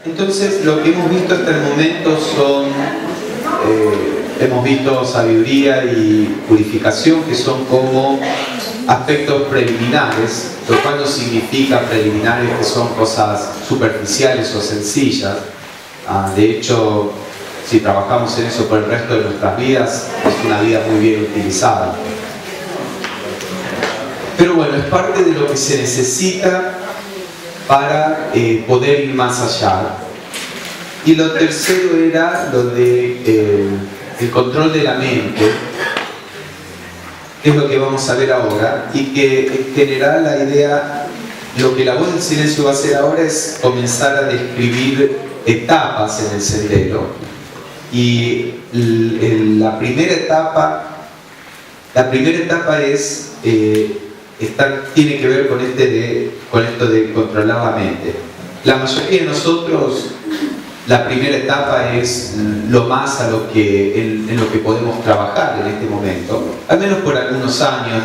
Entonces, lo que hemos visto hasta el momento son, hemos visto sabiduría y purificación, que son como aspectos preliminares, lo cual no significa preliminares que son cosas superficiales o sencillas. De hecho, si trabajamos en eso por el resto de nuestras vidas, es una vida muy bien utilizada. Pero bueno, es parte de lo que se necesita para poder ir más allá. Y lo tercero era lo de el control de la mente, que es lo que vamos a ver ahora, y que en general la idea, lo que la voz del silencio va a hacer ahora es comenzar a describir etapas en el sendero. Y la primera etapa es tiene que ver con esto de controlar la mente. La mayoría de nosotros, la primera etapa es lo más en lo que podemos trabajar en este momento, al menos por algunos años,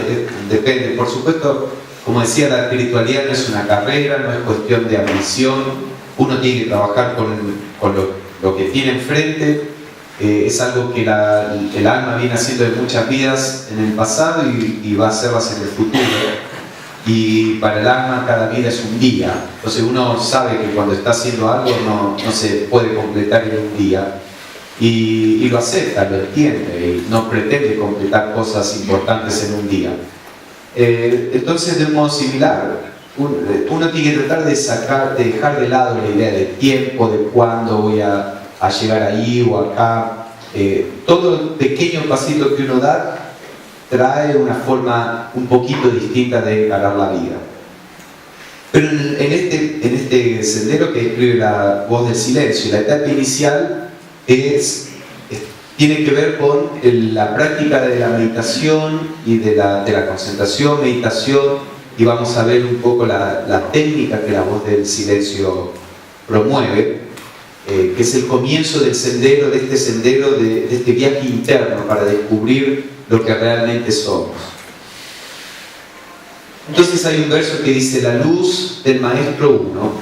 depende. Por supuesto, como decía, la espiritualidad no es una carrera, no es cuestión de ambición, uno tiene que trabajar con lo que tiene enfrente. Es algo que el alma viene haciendo de muchas vidas en el pasado y va a hacerlas en el futuro. Y para el alma cada vida es un día. Entonces uno sabe que cuando está haciendo algo no se puede completar en un día. Y lo acepta, lo entiende y no pretende completar cosas importantes en un día. Entonces, de un modo similar, uno tiene que tratar de dejar de lado la idea de tiempo, de cuándo voy a llegar ahí o acá. Todo el pequeño pasito que uno da trae una forma un poquito distinta de encarar la vida. Pero en este sendero que describe la voz del silencio, la etapa inicial tiene que ver con la práctica de la meditación y de la concentración, meditación, y vamos a ver un poco la técnica que la voz del silencio promueve, que es el comienzo del sendero, de este viaje interno para descubrir lo que realmente somos. Entonces hay un verso que dice: la luz del Maestro Uno,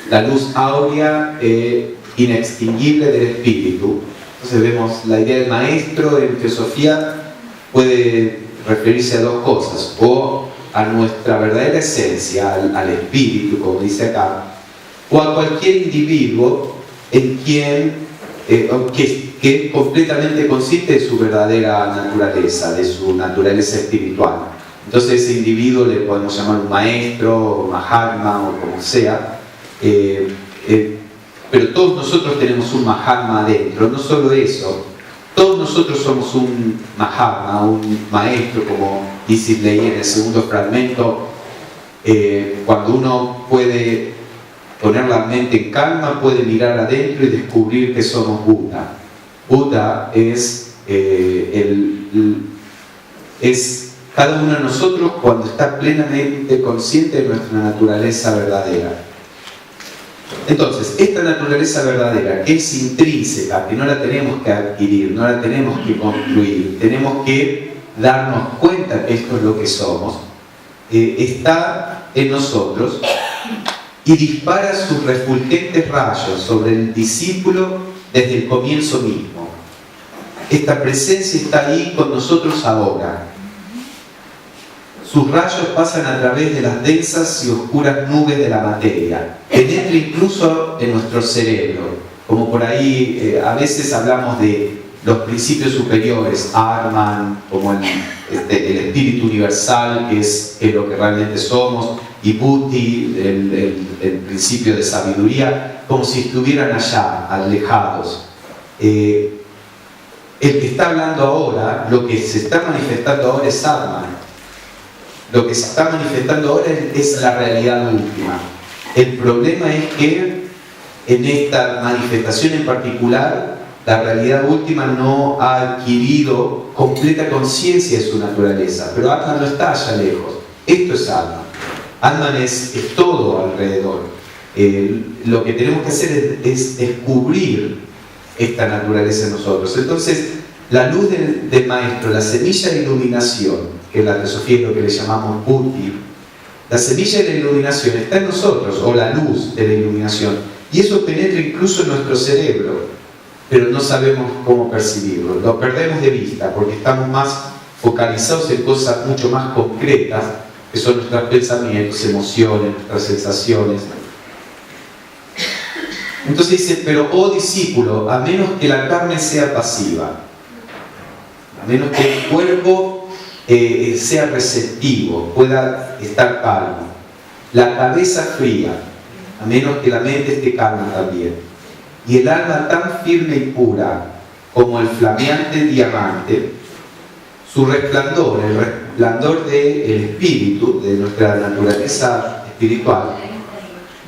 la luz áurea e inextinguible del Espíritu. Entonces vemos la idea del Maestro en filosofía puede referirse a dos cosas: o a nuestra verdadera esencia, al Espíritu, como dice acá, o a cualquier individuo en quien que es completamente consciente de su verdadera naturaleza, de su naturaleza espiritual. Entonces ese individuo le podemos llamar un maestro, Mahatma o como sea, pero todos nosotros tenemos un Mahatma adentro. No solo eso, todos nosotros somos un Mahatma, un maestro, como dice Leí en el segundo fragmento. Cuando uno puede poner la mente en calma, puede mirar adentro y descubrir que somos Buda. Buda es cada uno de nosotros cuando está plenamente consciente de nuestra naturaleza verdadera. Entonces, esta naturaleza verdadera, que es intrínseca, que no la tenemos que adquirir, no la tenemos que construir, tenemos que darnos cuenta que esto es lo que somos, está en nosotros y dispara sus refulgentes rayos sobre el discípulo desde el comienzo mismo. Esta presencia está ahí con nosotros ahora. Sus rayos pasan a través de las densas y oscuras nubes de la materia, penetra incluso en nuestro cerebro, como por ahí a veces hablamos de los principios superiores, Atman, como el espíritu universal, que es lo que realmente somos, y Buddhi, el principio de sabiduría, como si estuvieran allá, alejados. El que está hablando ahora, lo que se está manifestando ahora es Atman. Lo que se está manifestando ahora es la realidad última. El problema es que en esta manifestación en particular, la realidad última no ha adquirido completa conciencia de su naturaleza. Pero Atman no está allá lejos. Esto es Atman. Atman es todo alrededor. Lo que tenemos que hacer es descubrir esta naturaleza en nosotros. Entonces, la luz del Maestro, la semilla de iluminación, que en la teosofía es lo que le llamamos Buddhi, la semilla de la iluminación está en nosotros, o la luz de la iluminación, Y eso penetra incluso en nuestro cerebro, pero no sabemos cómo percibirlo. Lo perdemos de vista porque estamos más focalizados en cosas mucho más concretas, que son nuestros pensamientos, emociones, nuestras sensaciones. Entonces dice, pero oh discípulo, a menos que la carne sea pasiva, a menos que el cuerpo sea receptivo, pueda estar calmo, la cabeza fría, a menos que la mente esté calma también, y el alma tan firme y pura como el flameante diamante, su resplandor, el resplandor del espíritu, de nuestra naturaleza espiritual,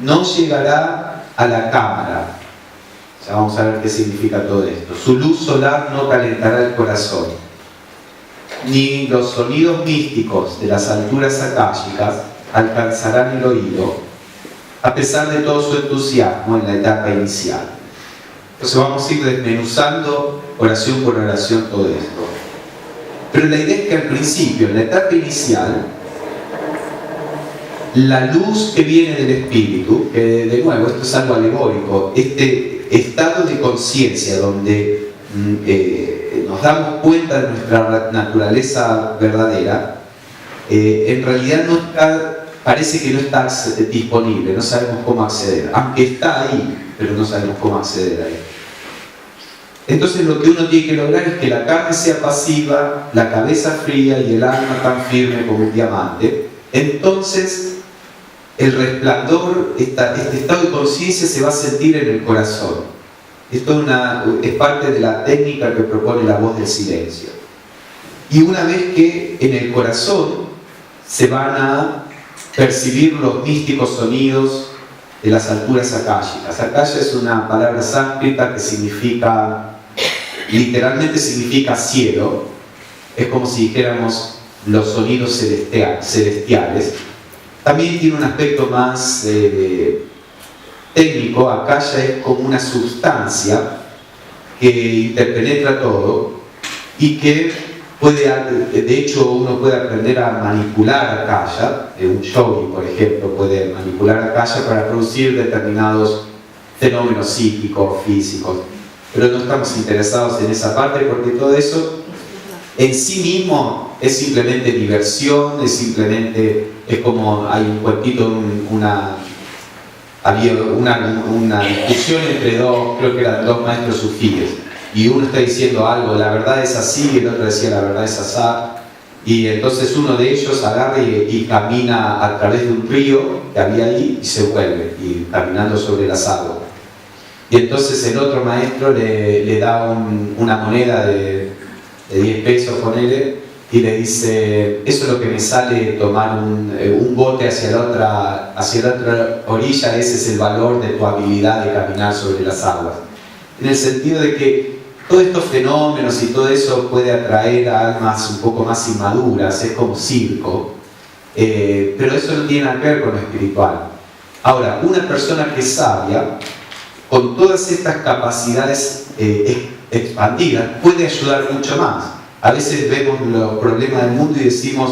no llegará a la cámara. Ya vamos a ver qué significa todo esto. Su luz solar no calentará el corazón, ni los sonidos místicos de las alturas akáshicas alcanzarán el oído, a pesar de todo su entusiasmo en la etapa inicial. Entonces vamos a ir desmenuzando oración por oración todo esto. Pero la idea es que al principio, en la etapa inicial, la luz que viene del espíritu, que de nuevo, esto es algo alegórico, este estado de conciencia donde nos damos cuenta de nuestra naturaleza verdadera, en realidad no está, parece que no está disponible, no sabemos cómo acceder, aunque está ahí, pero no sabemos cómo acceder a él. Entonces lo que uno tiene que lograr es que la carne sea pasiva, la cabeza fría y el alma tan firme como un diamante. Entonces el resplandor, este estado de conciencia se va a sentir en el corazón. Esto es parte de la técnica que propone la voz del silencio. Y una vez que en el corazón se van a percibir los místicos sonidos de las alturas akáshicas. Akasha es una palabra sánscrita que significa, literalmente significa cielo. Es como si dijéramos los sonidos celestiales. También tiene un aspecto más técnico. Akasha es como una sustancia que interpenetra todo y que puede, de hecho uno puede aprender a manipular Akasha. Un yogi, por ejemplo, puede manipular Akasha para producir determinados fenómenos psíquicos, físicos, pero no estamos interesados en esa parte porque todo eso en sí mismo es simplemente diversión, es como hay un cuentito, había una discusión entre creo que eran dos maestros sufíes, y uno está diciendo algo, la verdad es así, y el otro decía la verdad es asá, y entonces uno de ellos agarra y camina a través de un río que había ahí y se vuelve, y caminando sobre las aguas. Y entonces el otro maestro le da una moneda de 10 pesos, ponele, y le dice, eso es lo que me sale tomar un bote hacia la otra orilla, ese es el valor de tu habilidad de caminar sobre las aguas. En el sentido de que todos estos fenómenos y todo eso puede atraer a almas un poco más inmaduras, es como circo, pero eso no tiene nada que ver con lo espiritual. Ahora, una persona que es sabia, con todas estas capacidades expandidas, puede ayudar mucho más. A veces vemos los problemas del mundo y decimos,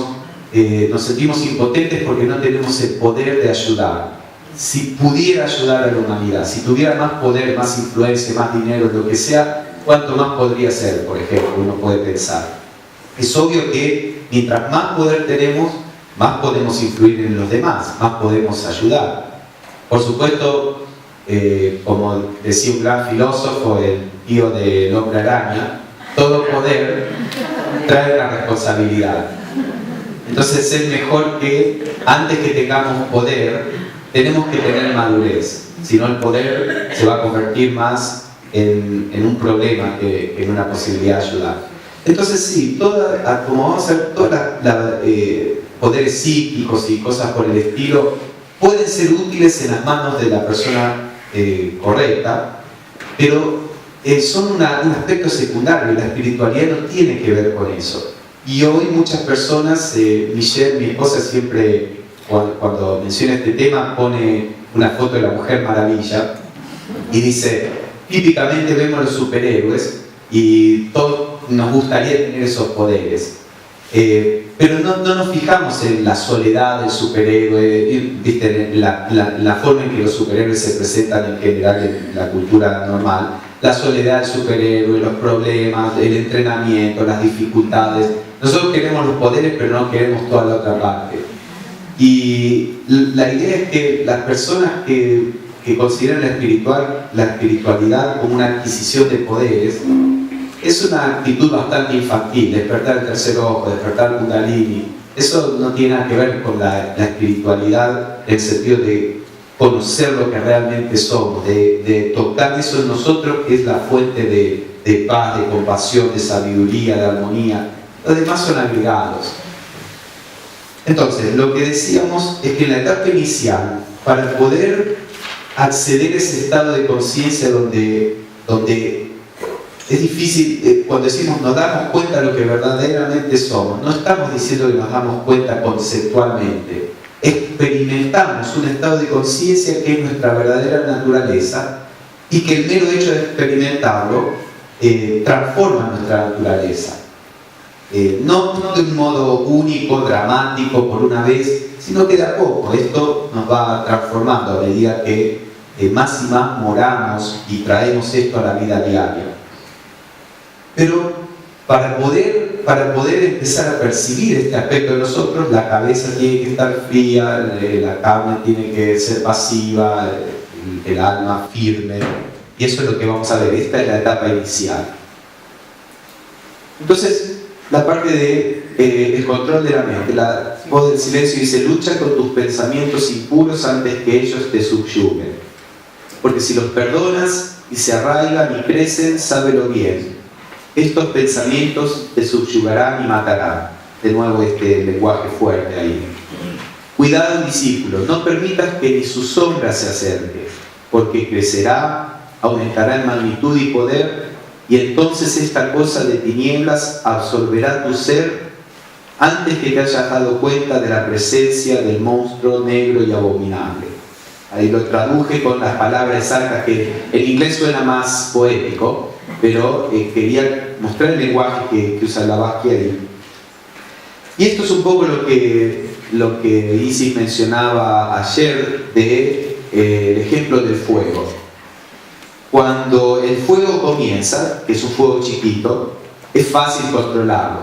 nos sentimos impotentes porque no tenemos el poder de ayudar. Si pudiera ayudar a la humanidad, si tuviera más poder, más influencia, más dinero, lo que sea, ¿cuánto más podría ser? Por ejemplo, uno puede pensar. Es obvio que mientras más poder tenemos, más podemos influir en los demás, más podemos ayudar. Por supuesto, como decía un gran filósofo, el tío del hombre araña, todo poder trae una responsabilidad. Entonces es mejor que antes que tengamos poder, tenemos que tener madurez. Si no, el poder se va a convertir más en un problema que en una posibilidad de ayudar. Entonces sí, como vamos a ver, todos poderes psíquicos y cosas por el estilo pueden ser útiles en las manos de la persona correcta, pero son un aspecto secundario. La espiritualidad no tiene que ver con eso. Y hoy muchas personas, Michelle, mi esposa, siempre cuando menciona este tema pone una foto de la Mujer Maravilla y dice, típicamente vemos los superhéroes y todos nos gustaría tener esos poderes. Pero no nos fijamos en la soledad del superhéroe, ¿viste? La forma en que los superhéroes se presentan en general en la cultura normal. La soledad del superhéroe, los problemas, el entrenamiento, las dificultades. Nosotros queremos los poderes, pero no queremos toda la otra parte. Y la idea es que las personas que consideran la espiritualidad como una adquisición de poderes, es una actitud bastante infantil. Despertar el tercer ojo, despertar el Kundalini, eso no tiene nada que ver con la espiritualidad en el sentido de conocer lo que realmente somos, de tocar eso en nosotros, que es la fuente de paz, de compasión, de sabiduría, de armonía. Los demás son agregados. Entonces, lo que decíamos es que en la etapa inicial, para poder acceder a ese estado de conciencia donde es difícil, cuando decimos nos damos cuenta de lo que verdaderamente somos, no estamos diciendo que nos damos cuenta conceptualmente, experimentamos un estado de conciencia que es nuestra verdadera naturaleza y que el mero hecho de experimentarlo transforma nuestra naturaleza. No de un modo único, dramático, por una vez, sino que de a poco esto nos va transformando a medida que más y más moramos y traemos esto a la vida diaria. Pero para poder empezar a percibir este aspecto de nosotros, la cabeza tiene que estar fría, la carne tiene que ser pasiva, el alma firme, y eso es lo que vamos a ver. Esta es la etapa inicial. Entonces, la parte de el control de la mente, la voz del silencio dice: lucha con tus pensamientos impuros antes que ellos te subyuguen, porque si los perdonas y se arraigan y crecen, sábelo bien, estos pensamientos te subyugarán y matarán. De nuevo este lenguaje fuerte ahí. Cuidado, discípulo, no permitas que ni su sombra se acerque, porque crecerá, aumentará en magnitud y poder, y entonces esta cosa de tinieblas absorberá tu ser antes que te hayas dado cuenta de la presencia del monstruo negro y abominable. Ahí lo traduje con las palabras exactas, que en inglés suena más poético, pero quería mostrar el lenguaje que usa Blavatsky ahí. Y esto es un poco lo que Isis mencionaba ayer el ejemplo del fuego. Cuando el fuego comienza, que es un fuego chiquito, es fácil controlarlo,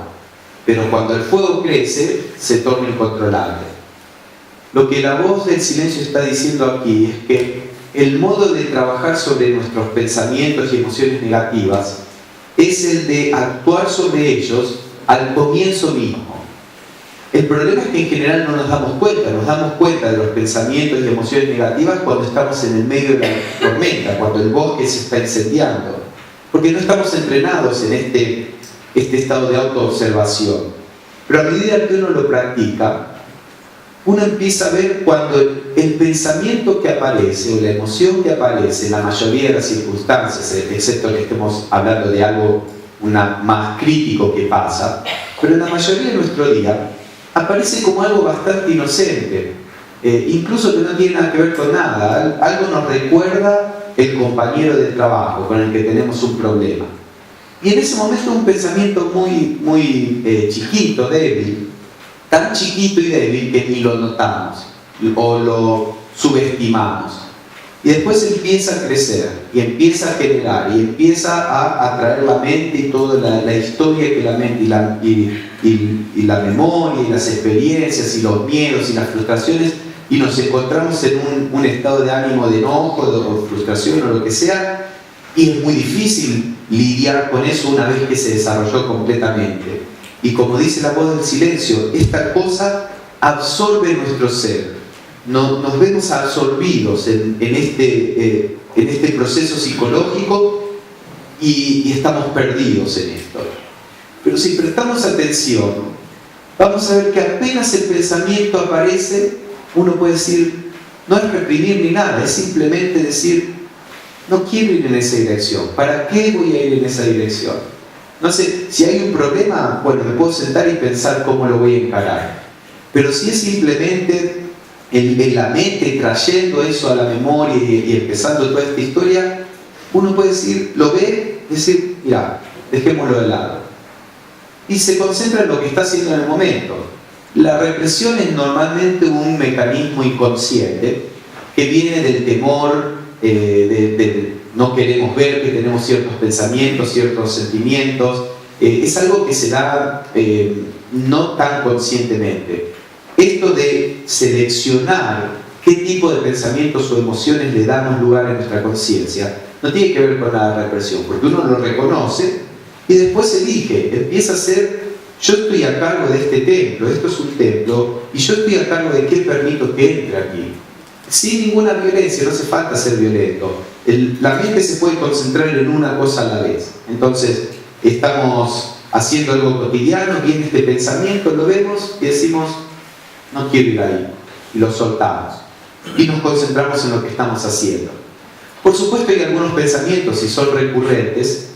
pero cuando el fuego crece, se torna incontrolable. Lo que la voz del silencio está diciendo aquí es que el modo de trabajar sobre nuestros pensamientos y emociones negativas es el de actuar sobre ellos al comienzo mismo. El problema es que en general no nos damos cuenta de los pensamientos y emociones negativas cuando estamos en el medio de la tormenta, cuando el bosque se está incendiando, porque no estamos entrenados en este estado de autoobservación. Pero a medida que uno lo practica, uno empieza a ver cuando el pensamiento que aparece o la emoción que aparece en la mayoría de las circunstancias, excepto que estemos hablando de algo más crítico que pasa, pero en la mayoría de nuestro día aparece como algo bastante inocente, incluso que no tiene nada que ver con nada. Algo nos recuerda el compañero de trabajo con el que tenemos un problema. Y en ese momento un pensamiento muy chiquito, débil, tan chiquito y débil que ni lo notamos o lo subestimamos. Y después empieza a crecer y empieza a generar y empieza a atraer la mente y toda la historia que la mente y la memoria y las experiencias y los miedos y las frustraciones, y nos encontramos en un estado de ánimo de enojo o frustración o lo que sea, y es muy difícil lidiar con eso una vez que se desarrolló completamente. Y como dice la voz del silencio, esta cosa absorbe nuestro ser. Nos vemos absorbidos en este proceso psicológico y estamos perdidos en esto. Pero si prestamos atención, vamos a ver que apenas el pensamiento aparece, uno puede decir, no es reprimir ni nada, es simplemente decir, no quiero ir en esa dirección. ¿Para qué voy a ir en esa dirección? No sé, si hay un problema, bueno, me puedo sentar y pensar cómo lo voy a encarar. Pero si es simplemente en la mente trayendo eso a la memoria y empezando toda esta historia, uno puede decir, lo ve, decir, mira, dejémoslo de lado. y se concentra en lo que está haciendo en el momento. La represión es normalmente un mecanismo inconsciente que viene del temor, no queremos ver que tenemos ciertos pensamientos, ciertos sentimientos. Es algo que se da no tan conscientemente. Esto de seleccionar qué tipo de pensamientos o emociones le damos lugar en nuestra conciencia no tiene que ver con la represión, porque uno lo reconoce y después elige, empieza a ser: yo estoy a cargo de este templo, esto es un templo, y yo estoy a cargo de qué permito que entre aquí. Sin ninguna violencia, no hace falta ser violento. La mente se puede concentrar en una cosa a la vez. Entonces, estamos haciendo algo cotidiano, viene este pensamiento, lo vemos y decimos: no quiero ir ahí, y lo soltamos. Y nos concentramos en lo que estamos haciendo. Por supuesto, hay algunos pensamientos, si son recurrentes,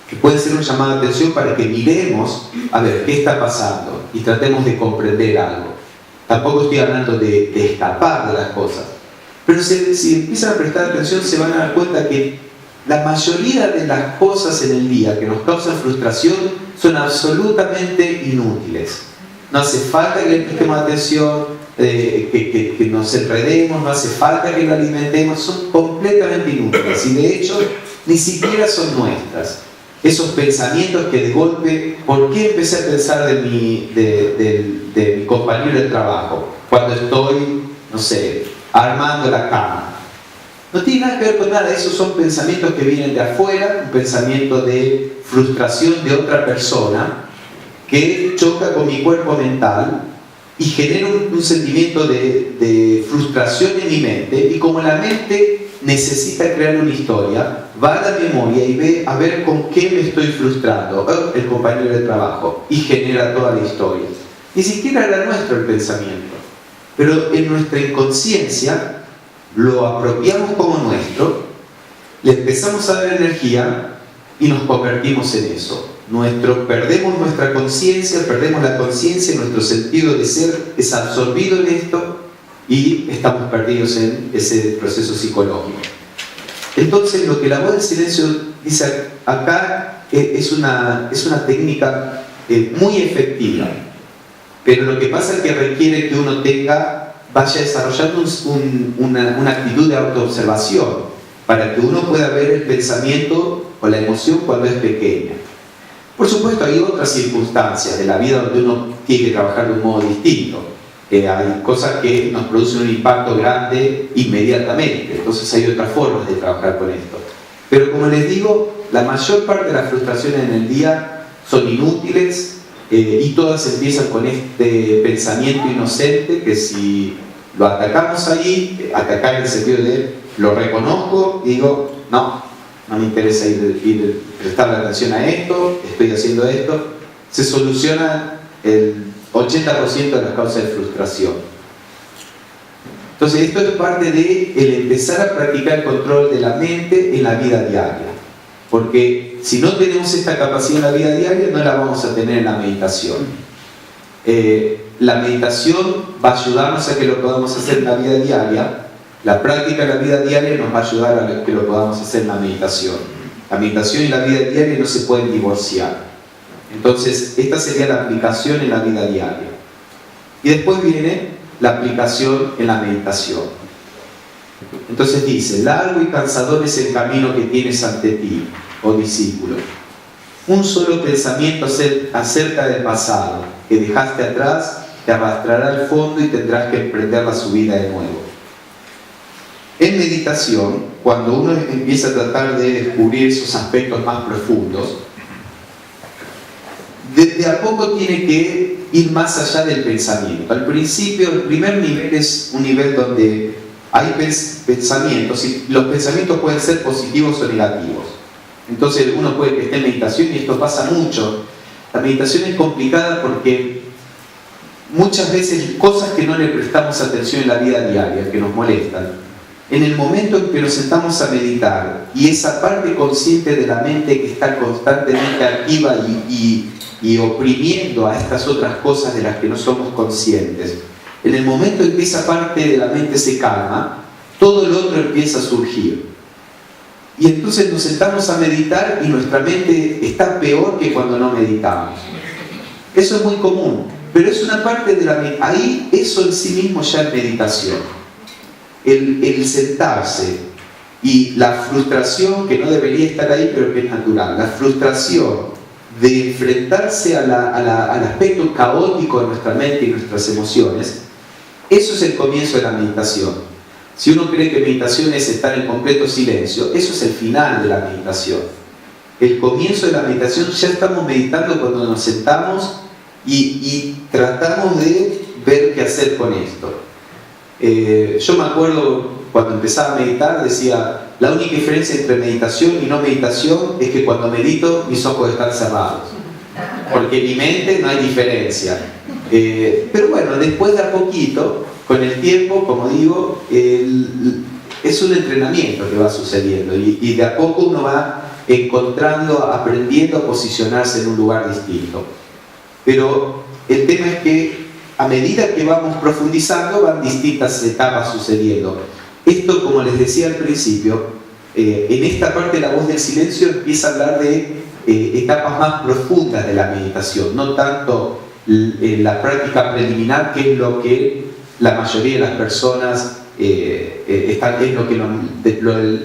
que pueden ser un llamado de atención para que miremos a ver qué está pasando y tratemos de comprender algo. Tampoco estoy hablando de escapar de las cosas, pero si empiezan a prestar atención se van a dar cuenta que la mayoría de las cosas en el día que nos causan frustración son absolutamente inútiles. No hace falta que le prestemos atención, que nos enredemos, no hace falta que lo alimentemos, son completamente inútiles y de hecho ni siquiera son nuestras. Esos pensamientos que de golpe, ¿por qué empecé a pensar de mi compañero de trabajo cuando estoy, no sé, armando la cama? No tiene nada que ver con nada, esos son pensamientos que vienen de afuera, un pensamiento de frustración de otra persona que choca con mi cuerpo mental y genera un sentimiento de frustración en mi mente, y como la mente necesita crear una historia, va a la memoria y ve a ver con qué me estoy frustrando, el compañero de trabajo, y genera toda la historia. Ni siquiera era nuestro el pensamiento, pero en nuestra inconsciencia lo apropiamos como nuestro, le empezamos a dar energía y nos convertimos en eso. Perdemos nuestra conciencia, perdemos la conciencia, nuestro sentido de ser es absorbido en esto y estamos perdidos en ese proceso psicológico. Entonces, lo que la voz del silencio dice acá es una técnica muy efectiva, pero lo que pasa es que requiere que uno vaya desarrollando una actitud de autoobservación para que uno pueda ver el pensamiento o la emoción cuando es pequeña. Por supuesto, hay otras circunstancias de la vida donde uno tiene que trabajar de un modo distinto. Hay cosas que nos producen un impacto grande inmediatamente, entonces hay otras formas de trabajar con esto. Pero como les digo, la mayor parte de las frustraciones en el día son inútiles y todas empiezan con este pensamiento inocente que si lo atacamos ahí, atacar en el sentido de lo reconozco y digo, no me interesa prestarle atención a esto, estoy haciendo esto, se soluciona el 80% de las causas de frustración. Entonces esto es parte de el empezar a practicar el control de la mente en la vida diaria, porque si no tenemos esta capacidad en la vida diaria no la vamos a tener en la meditación. La meditación va a ayudarnos a que lo podamos hacer en la vida diaria. La práctica de la vida diaria nos va a ayudar a que lo podamos hacer en la meditación. La meditación y la vida diaria no se pueden divorciar. Entonces, esta sería la aplicación en la vida diaria. Y después viene la aplicación en la meditación. Entonces dice: largo y cansador es el camino que tienes ante ti, oh discípulo. Un solo pensamiento acerca del pasado que dejaste atrás te arrastrará al fondo y tendrás que emprender la subida de nuevo. En meditación, cuando uno empieza a tratar de descubrir esos aspectos más profundos, desde a poco tiene que ir más allá del pensamiento. Al principio, el primer nivel es un nivel donde hay pensamientos, y los pensamientos pueden ser positivos o negativos. Entonces uno puede que esté en meditación, y esto pasa mucho. La meditación es complicada porque muchas veces cosas que no le prestamos atención en la vida diaria, que nos molestan, en el momento en que nos sentamos a meditar y esa parte consciente de la mente que está constantemente activa y oprimiendo a estas otras cosas de las que no somos conscientes, en el momento en que esa parte de la mente se calma, todo lo otro empieza a surgir. Y entonces nos sentamos a meditar y nuestra mente está peor que cuando no meditamos. Eso es muy común, pero es una parte de la meditación. Ahí eso en sí mismo ya es meditación. El sentarse y la frustración, que no debería estar ahí, pero que es natural, la frustración de enfrentarse al aspecto caótico de nuestra mente y nuestras emociones, eso es el comienzo de la meditación. Si uno cree que meditación es estar en completo silencio, eso es el final de la meditación. El comienzo de la meditación, ya estamos meditando cuando nos sentamos y tratamos de ver qué hacer con esto. Yo me acuerdo cuando empezaba a meditar, decía, la única diferencia entre meditación y no meditación es que cuando medito mis ojos están cerrados, porque en mi mente no hay diferencia. Pero bueno, después de a poquito, con el tiempo, como digo, es un entrenamiento que va sucediendo y de a poco uno va encontrando, aprendiendo a posicionarse en un lugar distinto. Pero el tema es que a medida que vamos profundizando van distintas etapas sucediendo. Esto, como les decía al principio, en esta parte de la voz del silencio empieza a hablar de etapas más profundas de la meditación, no tanto la práctica preliminar, que es lo que la mayoría de las personas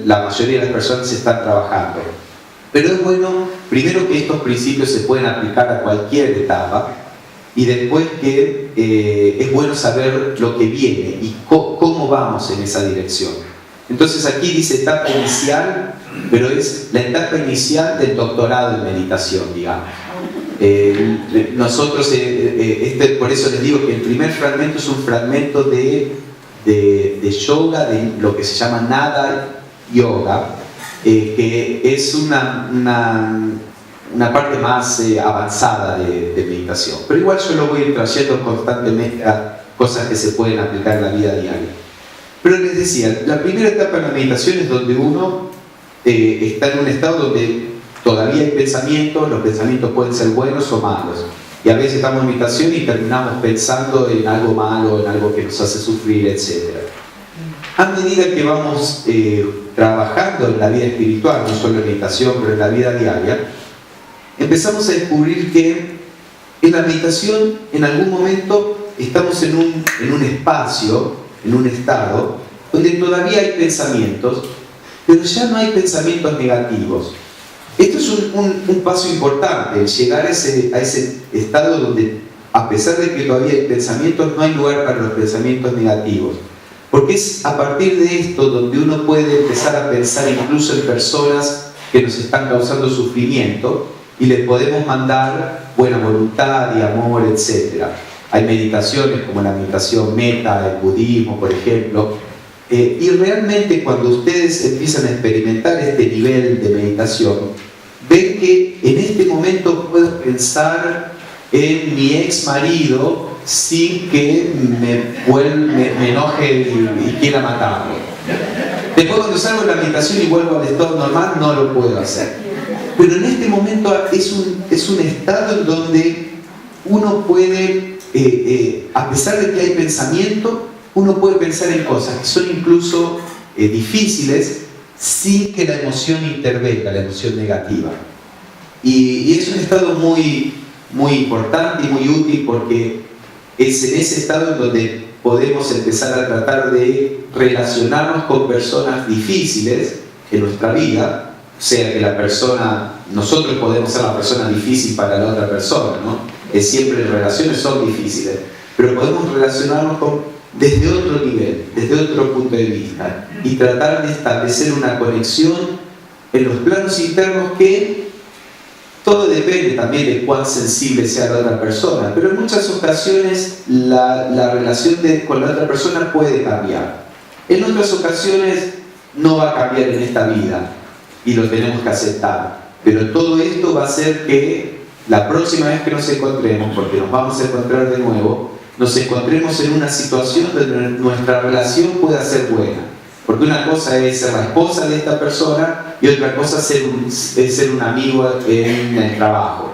la mayoría de las personas están trabajando. Pero es bueno, primero, que estos principios se pueden aplicar a cualquier etapa, y después que es bueno saber lo que viene y cómo vamos en esa dirección. Entonces aquí dice etapa inicial, pero es la etapa inicial del doctorado en meditación, digamos. Nosotros, por eso les digo que el primer fragmento es un fragmento de yoga, de lo que se llama Nada Yoga, que es una parte más avanzada de meditación. Pero igual yo lo voy a ir trayendo constantemente a cosas que se pueden aplicar en la vida diaria. Pero les decía, la primera etapa de la meditación es donde uno está en un estado donde todavía hay pensamientos, los pensamientos pueden ser buenos o malos. Y a veces estamos en meditación y terminamos pensando en algo malo, en algo que nos hace sufrir, etc. A medida que vamos trabajando en la vida espiritual, no solo en meditación, pero en la vida diaria, empezamos a descubrir que en la meditación, en algún momento, estamos en un espacio, en un estado, donde todavía hay pensamientos, pero ya no hay pensamientos negativos. Esto es un paso importante, el llegar a ese estado donde, a pesar de que todavía hay pensamientos, no hay lugar para los pensamientos negativos. Porque es a partir de esto donde uno puede empezar a pensar incluso en personas que nos están causando sufrimiento, y le podemos mandar buena voluntad y amor, etc. Hay meditaciones como la meditación meta, el budismo, por ejemplo, y realmente cuando ustedes empiezan a experimentar este nivel de meditación, ven que en este momento puedo pensar en mi ex marido sin que me enoje y quiera matarlo. Después, cuando salgo de la meditación y vuelvo al estado normal, no lo puedo hacer. Pero en este momento es un estado en donde uno puede, a pesar de que hay pensamiento, uno puede pensar en cosas que son incluso difíciles sin que la emoción intervenga, la emoción negativa. Y es un estado muy, muy importante y muy útil, porque es en ese estado en donde podemos empezar a tratar de relacionarnos con personas difíciles en nuestra vida. O sea, que nosotros podemos ser la persona difícil para la otra persona, ¿no? Siempre las relaciones son difíciles, pero podemos relacionarnos desde otro nivel, desde otro punto de vista, y tratar de establecer una conexión en los planos internos, que todo depende también de cuán sensible sea la otra persona, pero en muchas ocasiones la relación con la otra persona puede cambiar. En otras ocasiones no va a cambiar en esta vida, y lo tenemos que aceptar. Pero todo esto va a hacer que la próxima vez que nos encontremos, porque nos vamos a encontrar de nuevo, nos encontremos en una situación donde nuestra relación pueda ser buena. Porque una cosa es ser la esposa de esta persona y otra cosa es ser un amigo en el trabajo.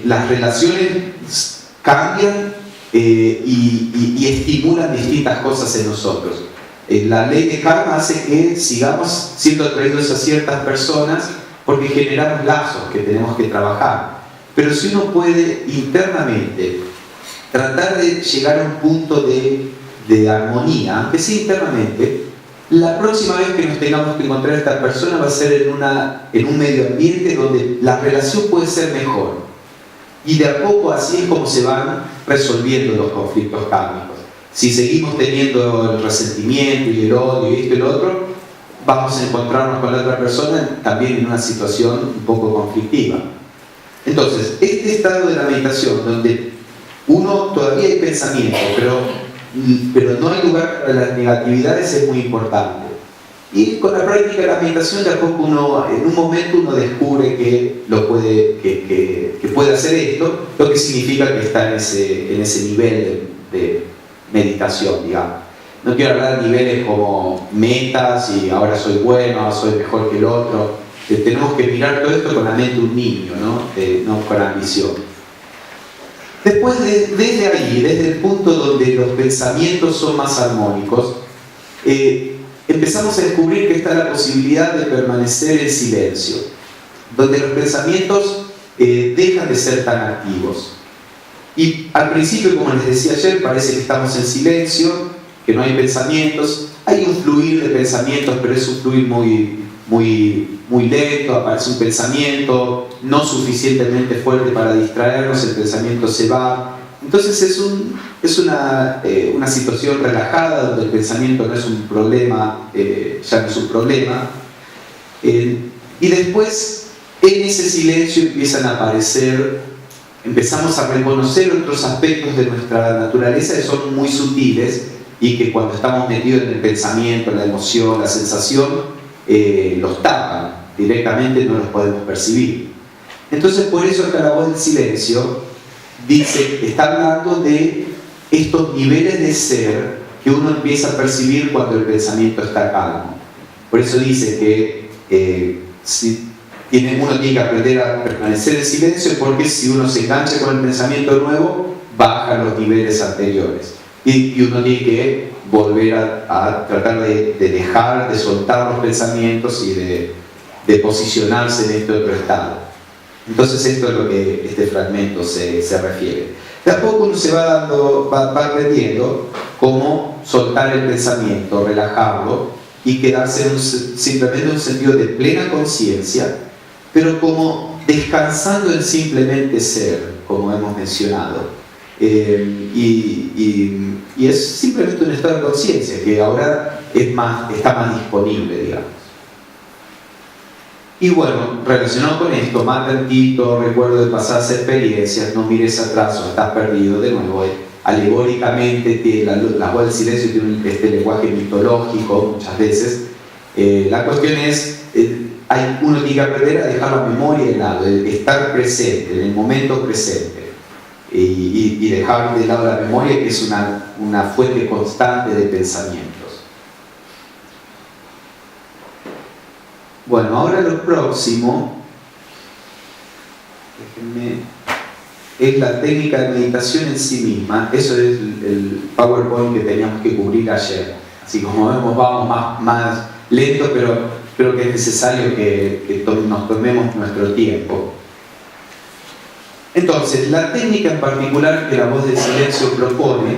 Las relaciones cambian y estimulan distintas cosas en nosotros. La ley de karma hace que sigamos siendo atraídos a ciertas personas porque generamos lazos que tenemos que trabajar. pero si uno puede internamente tratar de llegar a un punto de armonía, aunque sea internamente, la próxima vez que nos tengamos que encontrar a esta persona va a ser en un medio ambiente donde la relación puede ser mejor. Y de a poco así es como se van resolviendo los conflictos kármicos. Si seguimos teniendo el resentimiento y el odio y esto y lo otro, vamos a encontrarnos con la otra persona también en una situación un poco conflictiva. Entonces, este estado de la meditación, donde uno todavía hay pensamiento, pero no hay lugar para las negatividades, es muy importante. Y con la práctica de la meditación, de a poco en un momento uno descubre que puede hacer esto, lo que significa que está en ese nivel de meditación, digamos. No quiero hablar de niveles como metas y ahora soy bueno, ahora soy mejor que el otro. Tenemos que mirar todo esto con la mente de un niño, no con ambición. Después, desde ahí, desde el punto donde los pensamientos son más armónicos, empezamos a descubrir que está la posibilidad de permanecer en silencio, donde los pensamientos dejan de ser tan activos. Y al principio, como les decía ayer, parece que estamos en silencio, que no hay pensamientos. Hay un fluir de pensamientos, pero es un fluir muy lento. Aparece un pensamiento no suficientemente fuerte para distraernos, el pensamiento se va. Entonces es una situación relajada, donde el pensamiento no es un problema, ya no es un problema. Y después, en ese silencio empiezan a aparecer, empezamos a reconocer otros aspectos de nuestra naturaleza que son muy sutiles y que cuando estamos metidos en el pensamiento, la emoción, la sensación, los tapan, directamente no los podemos percibir. Entonces, por eso acá la voz del silencio está hablando de estos niveles de ser que uno empieza a percibir cuando el pensamiento está calmo. Por eso dice que uno tiene que aprender a permanecer en silencio, porque si uno se engancha con el pensamiento nuevo, bajan los niveles anteriores. Y uno tiene que volver a tratar de dejar, de soltar los pensamientos y de posicionarse en este otro estado. Entonces esto es lo que este fragmento se refiere. De a poco uno se va aprendiendo cómo soltar el pensamiento, relajarlo y quedarse simplemente en un sentido de plena conciencia, pero como descansando en simplemente ser, como hemos mencionado. Y es simplemente un estado de conciencia que ahora está más disponible, digamos. Y bueno, relacionado con esto, más tantito, recuerdo de pasadas experiencias, no mires atrás o estás perdido. De nuevo, alegóricamente, la voz del silencio tiene este lenguaje mitológico muchas veces. La cuestión es, uno tiene que aprender a dejar la memoria de lado, de estar presente, en el momento presente. Y dejar de lado la memoria, que es una fuente constante de pensamientos. Bueno, ahora lo próximo es la técnica de meditación en sí misma. Eso es el PowerPoint que teníamos que cubrir ayer. Así como vemos, vamos más lento, pero creo que es necesario que nos tomemos nuestro tiempo. Entonces, la técnica en particular que la voz del silencio propone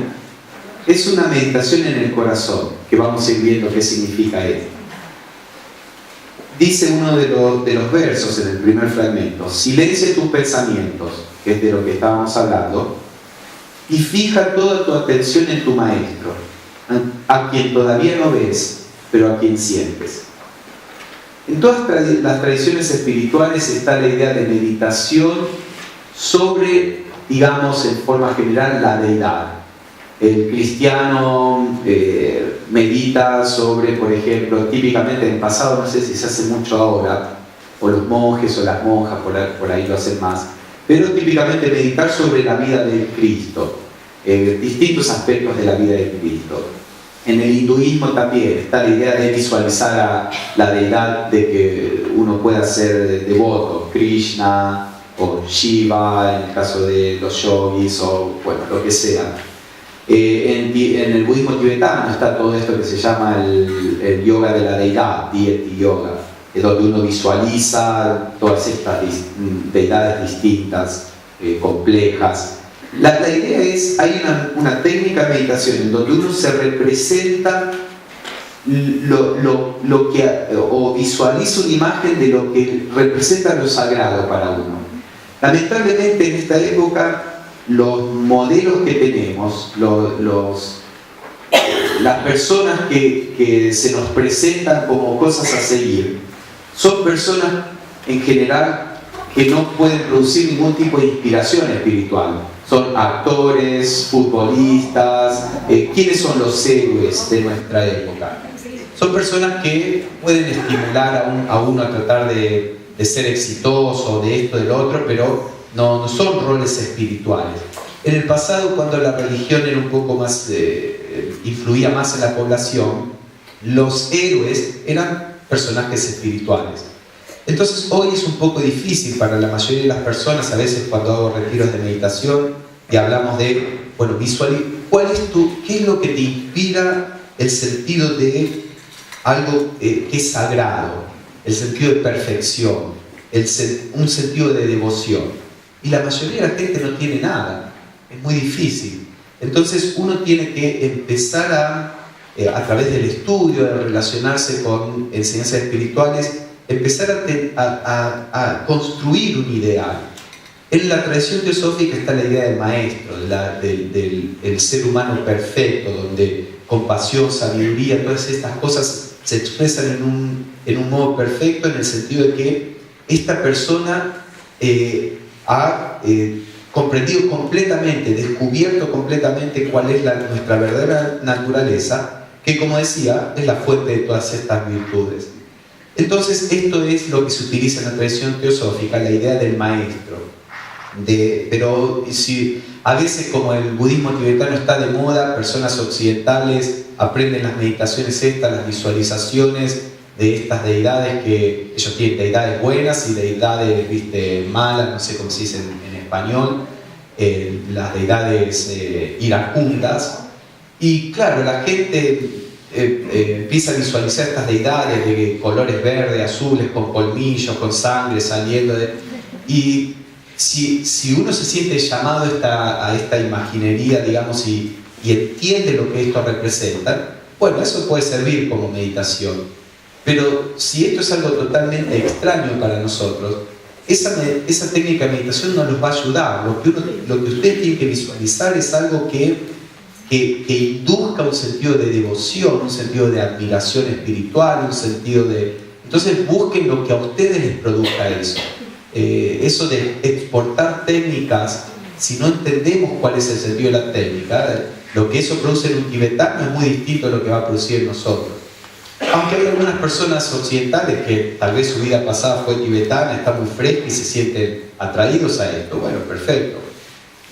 es una meditación en el corazón, que vamos a ir viendo qué significa esto. Dice uno de los versos en el primer fragmento: silencia tus pensamientos, que es de lo que estábamos hablando, y fija toda tu atención en tu maestro, a quien todavía no ves, pero a quien sientes. En todas las tradiciones espirituales está la idea de meditación sobre, digamos, en forma general, la deidad. El cristiano medita sobre, por ejemplo, típicamente en el pasado, no sé si se hace mucho ahora, o los monjes o las monjas por ahí lo hacen más, pero típicamente meditar sobre la vida de Cristo, distintos aspectos de la vida de Cristo. En el hinduismo también está la idea de visualizar a la deidad, de que uno pueda ser devoto, Krishna o Shiva en el caso de los yogis, o bueno, lo que sea. En el budismo tibetano está todo esto que se llama el yoga de la deidad, deity yoga, es donde uno visualiza todas estas deidades distintas. complejas. La idea es, hay una técnica de meditación en donde uno se representa lo que, o visualiza una imagen de lo que representa lo sagrado para uno. Lamentablemente en esta época los modelos que tenemos, las personas que se nos presentan como cosas a seguir, son personas en general que no pueden producir ningún tipo de inspiración espiritual. Son actores, futbolistas. ¿Quiénes son los héroes de nuestra época? Son personas que pueden estimular a uno a tratar de ser exitoso, de esto, del otro, pero no son roles espirituales. En el pasado, cuando la religión era un poco más, influía más en la población, los héroes eran personajes espirituales. Entonces hoy es un poco difícil para la mayoría de las personas, a veces cuando hago retiros de meditación y hablamos de, bueno, ¿qué es lo que te inspira el sentido de algo que es sagrado, el sentido de perfección, un sentido de devoción? Y la mayoría de la gente no tiene nada, es muy difícil. Entonces uno tiene que empezar a través del estudio, de relacionarse con enseñanzas espirituales, empezar a construir un ideal. En la tradición teosófica está la idea del maestro, del ser humano perfecto, donde compasión, sabiduría, todas estas cosas se expresan en un modo perfecto, en el sentido de que esta persona ha comprendido completamente, descubierto completamente cuál es nuestra verdadera naturaleza, que, como decía, es la fuente de todas estas virtudes. Entonces, esto es lo que se utiliza en la tradición teosófica, la idea del maestro. Pero si a veces, como el budismo tibetano está de moda, personas occidentales aprenden las meditaciones estas, las visualizaciones de estas deidades, que ellos tienen deidades buenas y deidades malas, no sé cómo se dice en español, las deidades iracundas. Y claro, la gente empieza a visualizar estas deidades de colores verdes, azules, con colmillos, con sangre saliendo y si uno se siente llamado a esta imaginería, digamos, y entiende lo que esto representa, bueno, eso puede servir como meditación. Pero si esto es algo totalmente extraño para nosotros, esa técnica de meditación no nos va a ayudar. Lo que usted tiene que visualizar es algo que induzca un sentido de devoción, un sentido de admiración espiritual, un sentido de... Entonces busquen lo que a ustedes les produzca eso. Eso de exportar técnicas, si no entendemos cuál es el sentido de la técnica, lo que eso produce en un tibetano es muy distinto a lo que va a producir en nosotros. Aunque hay algunas personas occidentales que tal vez su vida pasada fue tibetana, está muy fresca y se sienten atraídos a esto, bueno, perfecto.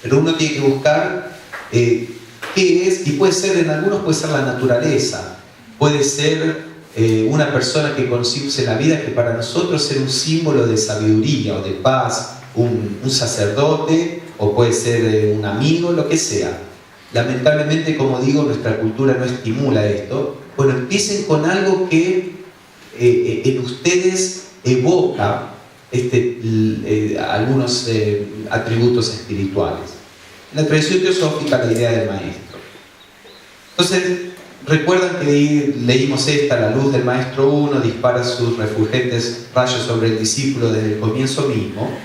Pero uno tiene que buscar qué es, y puede ser, en algunos puede ser la naturaleza, puede ser una persona que concibe la vida, que para nosotros es un símbolo de sabiduría o de paz, un sacerdote, o puede ser un amigo, lo que sea. Lamentablemente, como digo, nuestra cultura no estimula esto. Bueno, empiecen con algo que en ustedes evoca algunos atributos espirituales. En la tradición teosófica, la idea del maestro. Entonces, recuerdan que leímos la luz del maestro uno dispara sus refulgentes rayos sobre el discípulo desde el comienzo mismo.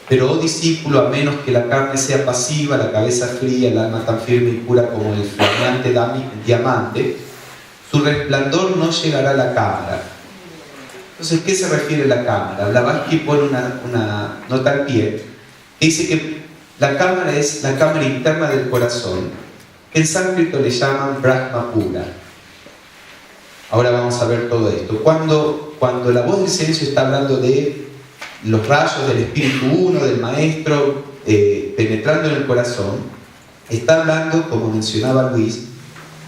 Pero, oh discípulo, a menos que la carne sea pasiva, la cabeza fría, el alma tan firme y pura como el flameante diamante, su resplandor no llegará a la cámara. Entonces, ¿qué se refiere a la cámara? Blavatsky pone una nota al pie que dice que la cámara es la cámara interna del corazón, que en sánscrito le llaman Brahma Pura. Ahora vamos a ver todo esto. Cuando la voz del silencio está hablando de los rayos del Espíritu Uno, del Maestro, penetrando en el corazón, está hablando, como mencionaba Luis,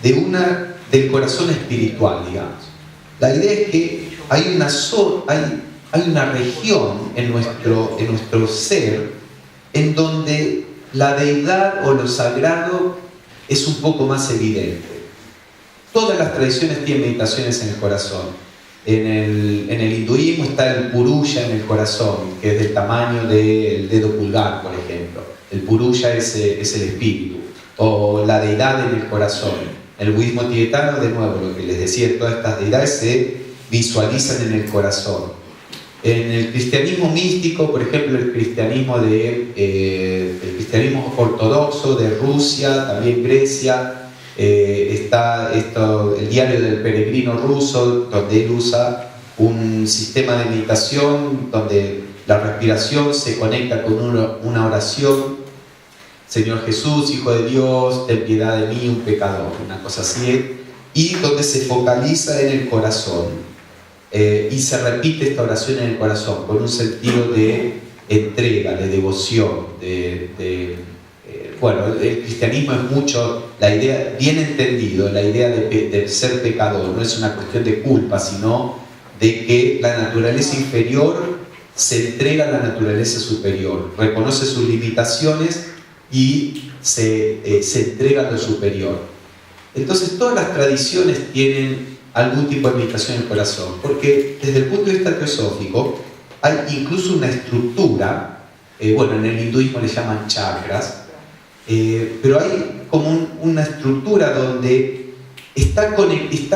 del corazón espiritual, digamos. La idea es que hay una región en nuestro ser en donde la deidad o lo sagrado es un poco más evidente. Todas las tradiciones tienen meditaciones en el corazón. En el hinduismo está el puruya en el corazón, que es del tamaño del dedo pulgar, por ejemplo. El puruya es el espíritu, o la deidad en el corazón. En el budismo tibetano, de nuevo, lo que les decía, todas estas deidades se visualizan en el corazón. En el cristianismo místico, por ejemplo, el cristianismo ortodoxo de Rusia, también Grecia, está el diario del peregrino ruso, donde él usa un sistema de meditación donde la respiración se conecta con una oración: Señor Jesús, Hijo de Dios, ten piedad de mí, un pecador, una cosa así, y donde se focaliza en el corazón. Y se repite esta oración en el corazón con un sentido de entrega, de devoción, bueno, el cristianismo es mucho la idea, bien entendido, la idea de ser pecador. No es una cuestión de culpa, sino de que la naturaleza inferior se entrega a la naturaleza superior, reconoce sus limitaciones y se entrega a lo superior. Entonces todas las tradiciones tienen algún tipo de meditación en el corazón, porque desde el punto de vista teosófico hay incluso una estructura, bueno, en el hinduismo le llaman chakras, pero hay como una estructura donde está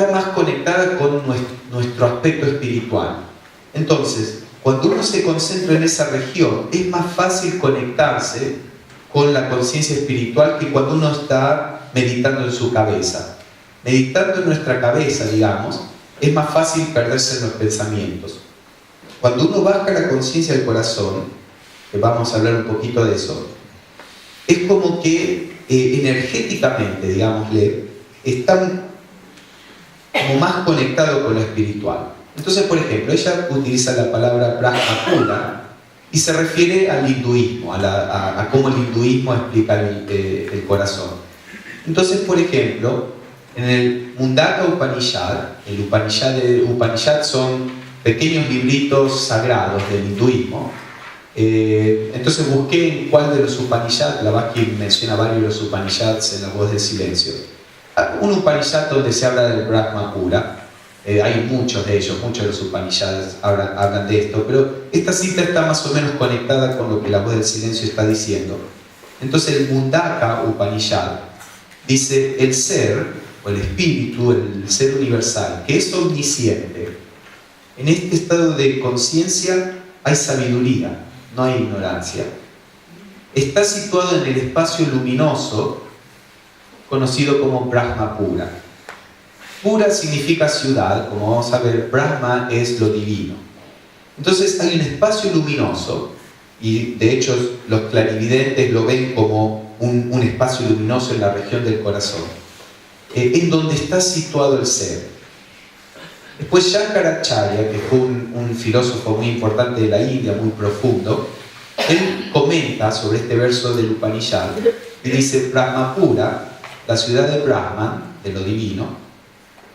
más conectada con nuestro aspecto espiritual. Entonces, cuando uno se concentra en esa región, es más fácil conectarse con la conciencia espiritual que cuando uno está meditando en su cabeza. Meditando en nuestra cabeza, digamos, es más fácil perderse en los pensamientos. Cuando uno baja la conciencia del corazón, que vamos a hablar un poquito de eso, es como que energéticamente, digámosle, está como más conectado con lo espiritual. Entonces, por ejemplo, ella utiliza la palabra Brahma pura y se refiere al hinduismo, a cómo el hinduismo explica el corazón. Entonces, por ejemplo, en el Mundaka Upanishad, el Upanishad son pequeños libritos sagrados del hinduismo. Entonces busqué en cuál de los Upanishads, Blavatsky menciona varios de los Upanishads en La Voz del Silencio. Un Upanishad donde se habla del Brahma pura, hay muchos de ellos, muchos de los Upanishads hablan de esto, pero esta cita está más o menos conectada con lo que La Voz del Silencio está diciendo. Entonces el Mundaka Upanishad dice: el ser, o el espíritu, el ser universal, que es omnisciente, en este estado de conciencia hay sabiduría, no hay ignorancia. Está situado en el espacio luminoso conocido como Brahma pura. Pura significa ciudad, como vamos a ver, Brahma es lo divino. Entonces hay un espacio luminoso, y de hecho los clarividentes lo ven como un espacio luminoso en la región del corazón, en donde está situado el ser. Después Shankaracharya, que fue un filósofo muy importante de la India, muy profundo, él comenta sobre este verso del Upanishad y dice: Brahma pura, la ciudad de Brahman, de lo divino,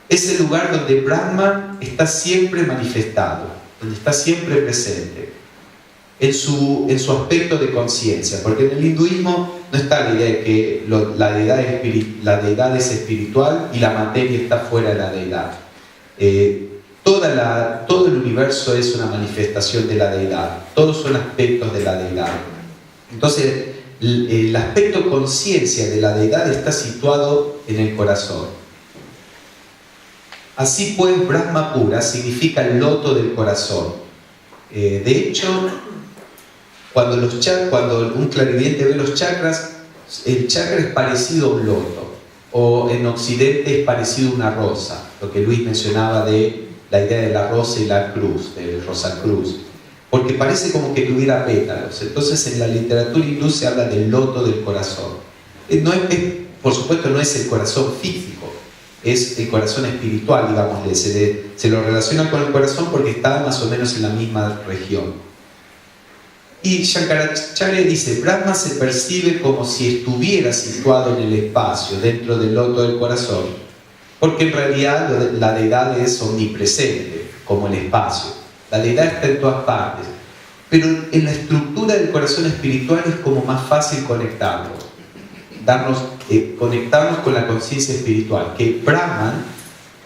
es el lugar donde Brahman está siempre manifestado, donde está siempre presente, en su aspecto de conciencia, porque en el hinduismo no está la idea de que la deidad es espiritual y la materia está fuera de la deidad. Todo el universo es una manifestación de la deidad, todos son aspectos de la deidad. Entonces, el aspecto conciencia de la deidad está situado en el corazón. Así pues, Brahma pura significa el loto del corazón. De hecho, cuando un clarividente ve los chakras, el chakra es parecido a un loto, o en Occidente es parecido a una rosa, lo que Luis mencionaba de la idea de la rosa y la cruz, del Rosacruz, porque parece como que tuviera pétalos. Entonces en la literatura hindú se habla del loto del corazón. Por supuesto no es el corazón físico, es el corazón espiritual, digámosle. Se lo relaciona con el corazón porque está más o menos en la misma región. Y Shankaracharya dice: Brahma se percibe como si estuviera situado en el espacio, dentro del loto del corazón, porque en realidad la deidad es omnipresente, como el espacio. La deidad está en todas partes, pero en la estructura del corazón espiritual es como más fácil conectarnos con la conciencia espiritual, que Brahman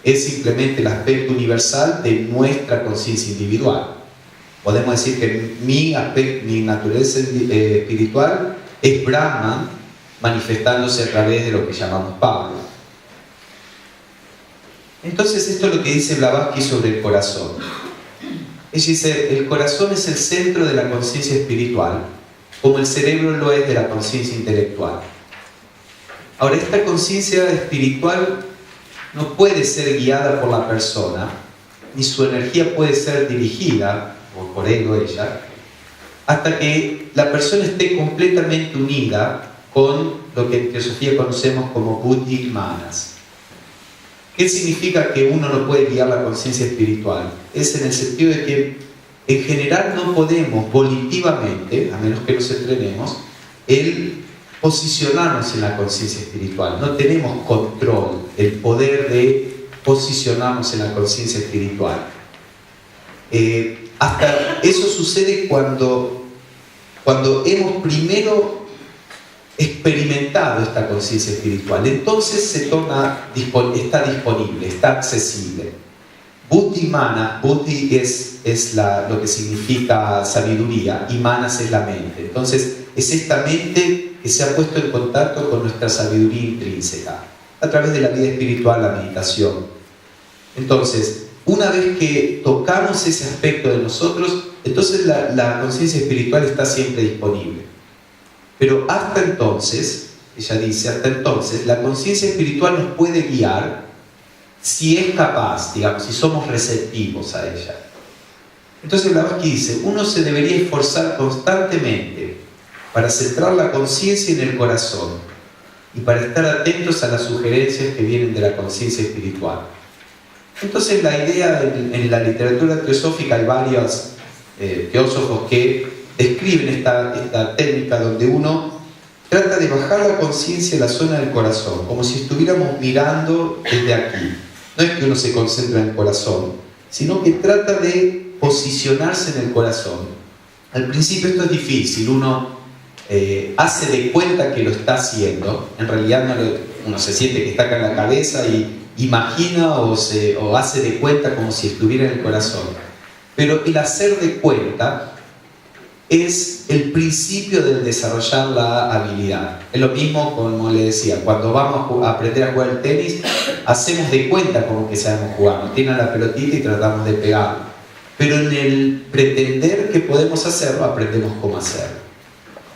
es simplemente el aspecto universal de nuestra conciencia individual. Podemos decir que mi naturaleza espiritual es Brahman manifestándose a través de lo que llamamos Pablo. Entonces esto es lo que dice Blavatsky sobre el corazón. Ella dice, el corazón es el centro de la conciencia espiritual, como el cerebro lo es de la conciencia intelectual. Ahora, esta conciencia espiritual no puede ser guiada por la persona, ni su energía puede ser dirigida por él o ella, hasta que la persona esté completamente unida con lo que en teosofía conocemos como buddhi manas. ¿Qué significa que uno no puede guiar la conciencia espiritual? Es en el sentido de que en general no podemos volitivamente, a menos que nos entrenemos, el posicionarnos en la conciencia espiritual. No tenemos control, el poder de posicionarnos en la conciencia espiritual. Hasta eso sucede cuando hemos primero experimentado esta conciencia espiritual. Entonces está disponible, está accesible. Buddhi mana, buddhi es lo que significa sabiduría y manas es la mente. Entonces es esta mente que se ha puesto en contacto con nuestra sabiduría intrínseca a través de la vida espiritual, la meditación. Entonces, una vez que tocamos ese aspecto de nosotros, entonces la conciencia espiritual está siempre disponible. Pero hasta entonces, ella dice, hasta entonces, la conciencia espiritual nos puede guiar si es capaz, digamos, si somos receptivos a ella. Entonces Blavatsky dice, uno se debería esforzar constantemente para centrar la conciencia en el corazón y para estar atentos a las sugerencias que vienen de la conciencia espiritual. Entonces la idea en la literatura teosófica hay varios teósofos que describen esta técnica donde uno trata de bajar la conciencia a la zona del corazón, como si estuviéramos mirando desde aquí. No es que uno se concentra en el corazón, sino que trata de posicionarse en el corazón. Al principio esto es difícil, uno hace de cuenta que lo está haciendo, en realidad uno se siente que está acá en la cabeza y imagina o hace de cuenta como si estuviera en el corazón. Pero el hacer de cuenta es el principio del desarrollar la habilidad. Es lo mismo, como le decía, cuando vamos a aprender a jugar el tenis, hacemos de cuenta como que sabemos jugar. Nos tiran la pelotita y tratamos de pegarlo. Pero en el pretender que podemos hacerlo, aprendemos cómo hacerlo.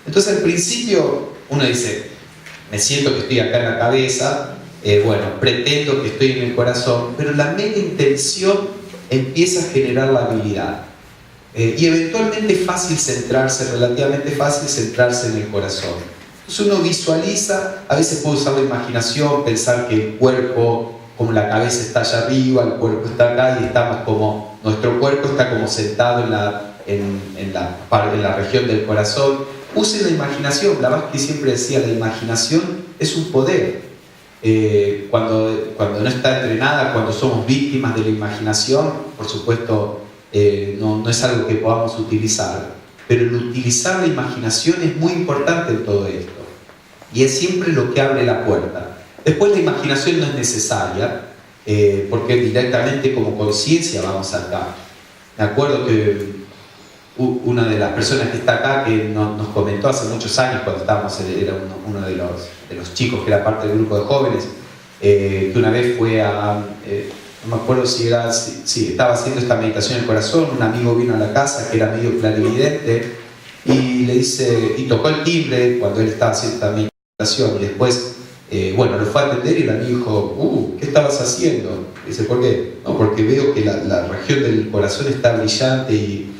Entonces al principio uno dice, me siento que estoy acá en la cabeza, pretendo que estoy en el corazón, pero la mera intención empieza a generar la habilidad. Y eventualmente es fácil centrarse, relativamente fácil centrarse en el corazón. Entonces uno visualiza, a veces puede usar la imaginación, pensar que el cuerpo, como la cabeza está allá arriba, el cuerpo está acá y estamos como, nuestro cuerpo está como sentado en la región del corazón. Usen la imaginación. Blavatsky siempre decía, la imaginación es un poder. Cuando no está entrenada, cuando somos víctimas de la imaginación, por supuesto, no es algo que podamos utilizar, pero el utilizar la imaginación es muy importante en todo esto y es siempre lo que abre la puerta. Después la imaginación no es necesaria porque directamente como conciencia vamos acá. Me acuerdo que una de las personas que está acá que nos comentó hace muchos años cuando estábamos, era uno de los chicos que era parte del grupo de jóvenes, que una vez fue a no me acuerdo si estaba haciendo esta meditación del corazón, un amigo vino a la casa que era medio clarividente y le dice, y tocó el timbre cuando él estaba haciendo esta meditación y después, lo fue a atender y el amigo dijo, ¿qué estabas haciendo? Y dice, ¿por qué? No, porque veo que la región del corazón está brillante y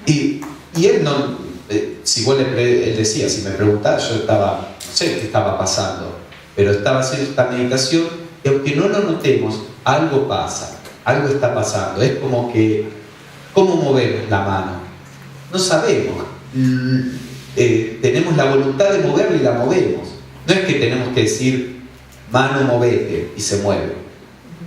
él no, él decía, si me preguntaba yo no sé qué estaba pasando, pero estaba haciendo esta meditación y aunque no lo notemos, algo pasa, algo está pasando. Es como que, ¿cómo movemos la mano? No sabemos. Tenemos la voluntad de moverla y la movemos. No es que tenemos que decir, mano, movete, y se mueve.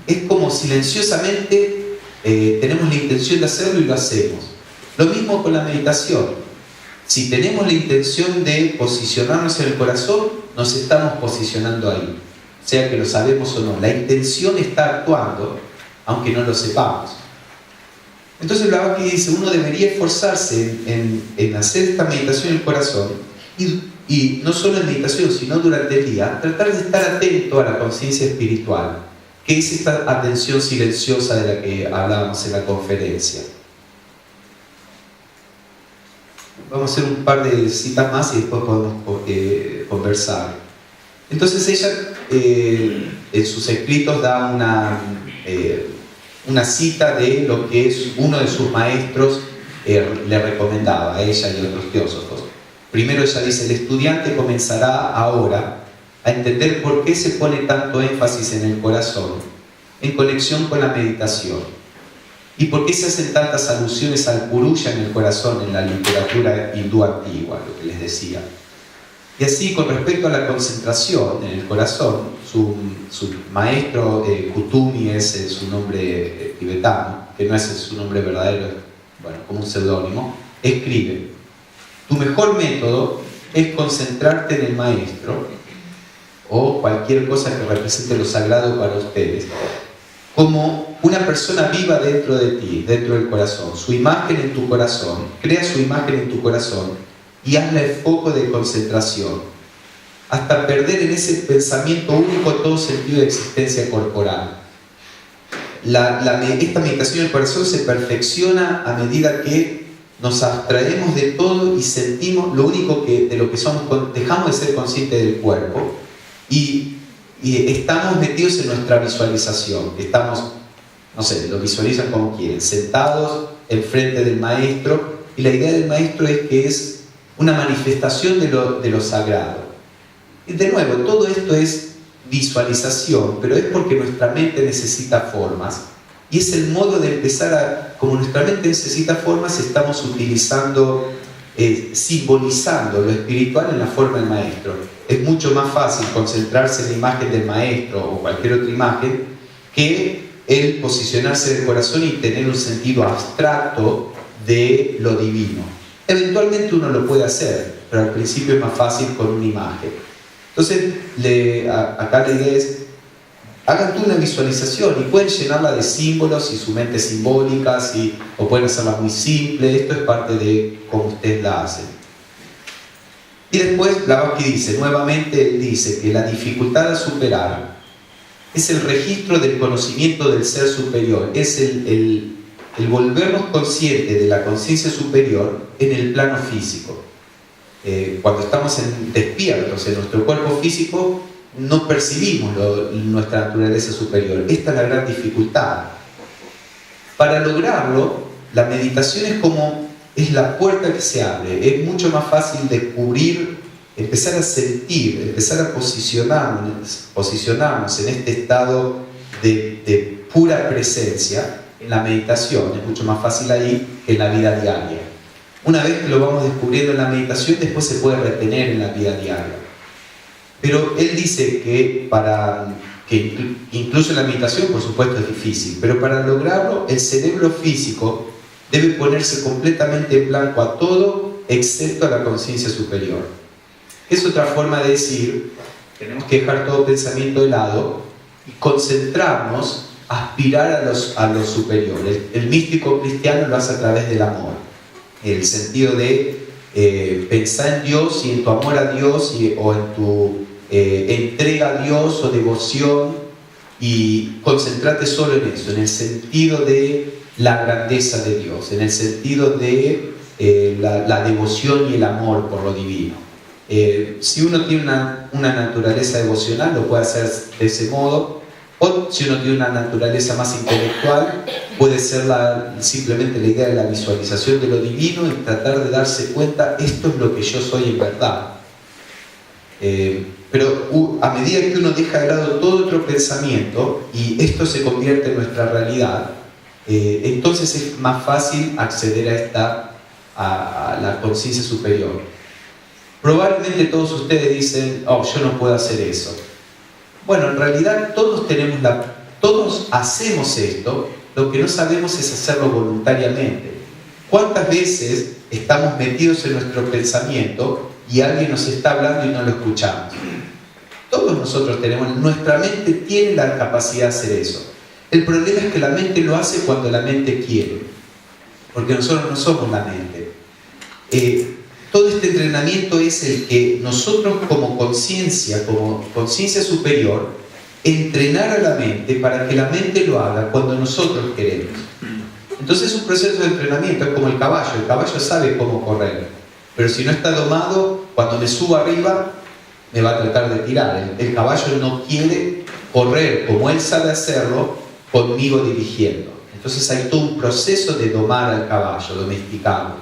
Es como silenciosamente tenemos la intención de hacerlo y lo hacemos. Lo mismo con la meditación. Si tenemos la intención de posicionarnos en el corazón, nos estamos posicionando ahí. Sea que lo sabemos o no, la intención está actuando aunque no lo sepamos. Entonces Blavatsky dice, uno debería esforzarse en hacer esta meditación en el corazón y no solo en meditación, sino durante el día, tratar de estar atento a la conciencia espiritual, que es esta atención silenciosa de la que hablábamos en la conferencia. Vamos a hacer un par de citas más y después podemos conversar. Entonces ella en sus escritos da una cita de lo que es uno de sus maestros le recomendaba a ella y a otros teósofos. Primero ella dice, el estudiante comenzará ahora a entender por qué se pone tanto énfasis en el corazón en conexión con la meditación y por qué se hacen tantas alusiones al Purusha en el corazón en la literatura hindú antigua, lo que les decía. Y así, con respecto a la concentración en el corazón, su maestro Kutumi es su nombre tibetano, que no es su nombre verdadero, bueno, como un seudónimo, escribe: tu mejor método es concentrarte en el maestro o cualquier cosa que represente lo sagrado para ustedes, como una persona viva dentro de ti, dentro del corazón, su imagen en tu corazón, crea su imagen en tu corazón y hazla el foco de concentración, hasta perder en ese pensamiento único todo sentido de existencia corporal. Esta meditación del corazón se perfecciona a medida que nos abstraemos de todo y sentimos lo único de lo que somos, dejamos de ser conscientes del cuerpo y estamos metidos en nuestra visualización. Estamos, no sé, lo visualizan como quieren, sentados enfrente del maestro, y la idea del maestro es que es una manifestación de lo sagrado. Y de nuevo, todo esto es visualización, pero es porque nuestra mente necesita formas, y es el modo de empezar como nuestra mente necesita formas, estamos utilizando, simbolizando lo espiritual en la forma del maestro. Es mucho más fácil concentrarse en la imagen del maestro o cualquier otra imagen que el posicionarse en el corazón y tener un sentido abstracto de lo divino. Eventualmente uno lo puede hacer, pero al principio es más fácil con una imagen. Entonces, acá la idea es, hagan tú una visualización y pueden llenarla de símbolos y su mente simbólica, o pueden hacerla muy simple. Esto es parte de cómo ustedes la hacen. Y después Blavatsky dice, nuevamente él dice que la dificultad a superar es el registro del conocimiento del ser superior, es el volvernos conscientes de la conciencia superior en el plano físico. Cuando estamos despiertos en nuestro cuerpo físico, no percibimos nuestra naturaleza superior. Esta es la gran dificultad. Para lograrlo, la meditación es la puerta que se abre. Es mucho más fácil descubrir, empezar a sentir, empezar a posicionarnos en este estado de pura presencia en la meditación. Es mucho más fácil ahí que en la vida diaria. Una vez que lo vamos descubriendo en la meditación, después se puede retener en la vida diaria. Pero él dice que incluso en la meditación, por supuesto, es difícil, pero para lograrlo, el cerebro físico debe ponerse completamente en blanco a todo, excepto a la conciencia superior. Es otra forma de decir, tenemos que dejar todo pensamiento de lado y concentrarnos, aspirar a lo superior. El místico cristiano lo hace a través del amor. El sentido de pensar en Dios y en tu amor a Dios o en tu entrega a Dios o devoción, y concentrarte solo en eso, en el sentido de la grandeza de Dios, en el sentido de la devoción y el amor por lo divino. Si uno tiene una naturaleza devocional, lo puede hacer de ese modo, o si uno tiene una naturaleza más intelectual, puede ser simplemente la idea de la visualización de lo divino y tratar de darse cuenta, esto es lo que yo soy en verdad. Pero a medida que uno deja de lado todo otro pensamiento y esto se convierte en nuestra realidad, entonces es más fácil acceder a la conciencia superior. Probablemente todos ustedes dicen, yo no puedo hacer eso. Bueno, en realidad todos hacemos esto, lo que no sabemos es hacerlo voluntariamente. ¿Cuántas veces estamos metidos en nuestro pensamiento y alguien nos está hablando y no lo escuchamos? Todos nosotros nuestra mente tiene la capacidad de hacer eso. El problema es que la mente lo hace cuando la mente quiere, porque nosotros no somos la mente. Todo este entrenamiento es el que nosotros como conciencia superior, entrenar a la mente para que la mente lo haga cuando nosotros queremos. Entonces es un proceso de entrenamiento, es como el caballo sabe cómo correr, pero si no está domado, cuando me subo arriba, me va a tratar de tirar. El caballo no quiere correr como él sabe hacerlo, conmigo dirigiendo. Entonces hay todo un proceso de domar al caballo, domesticarlo.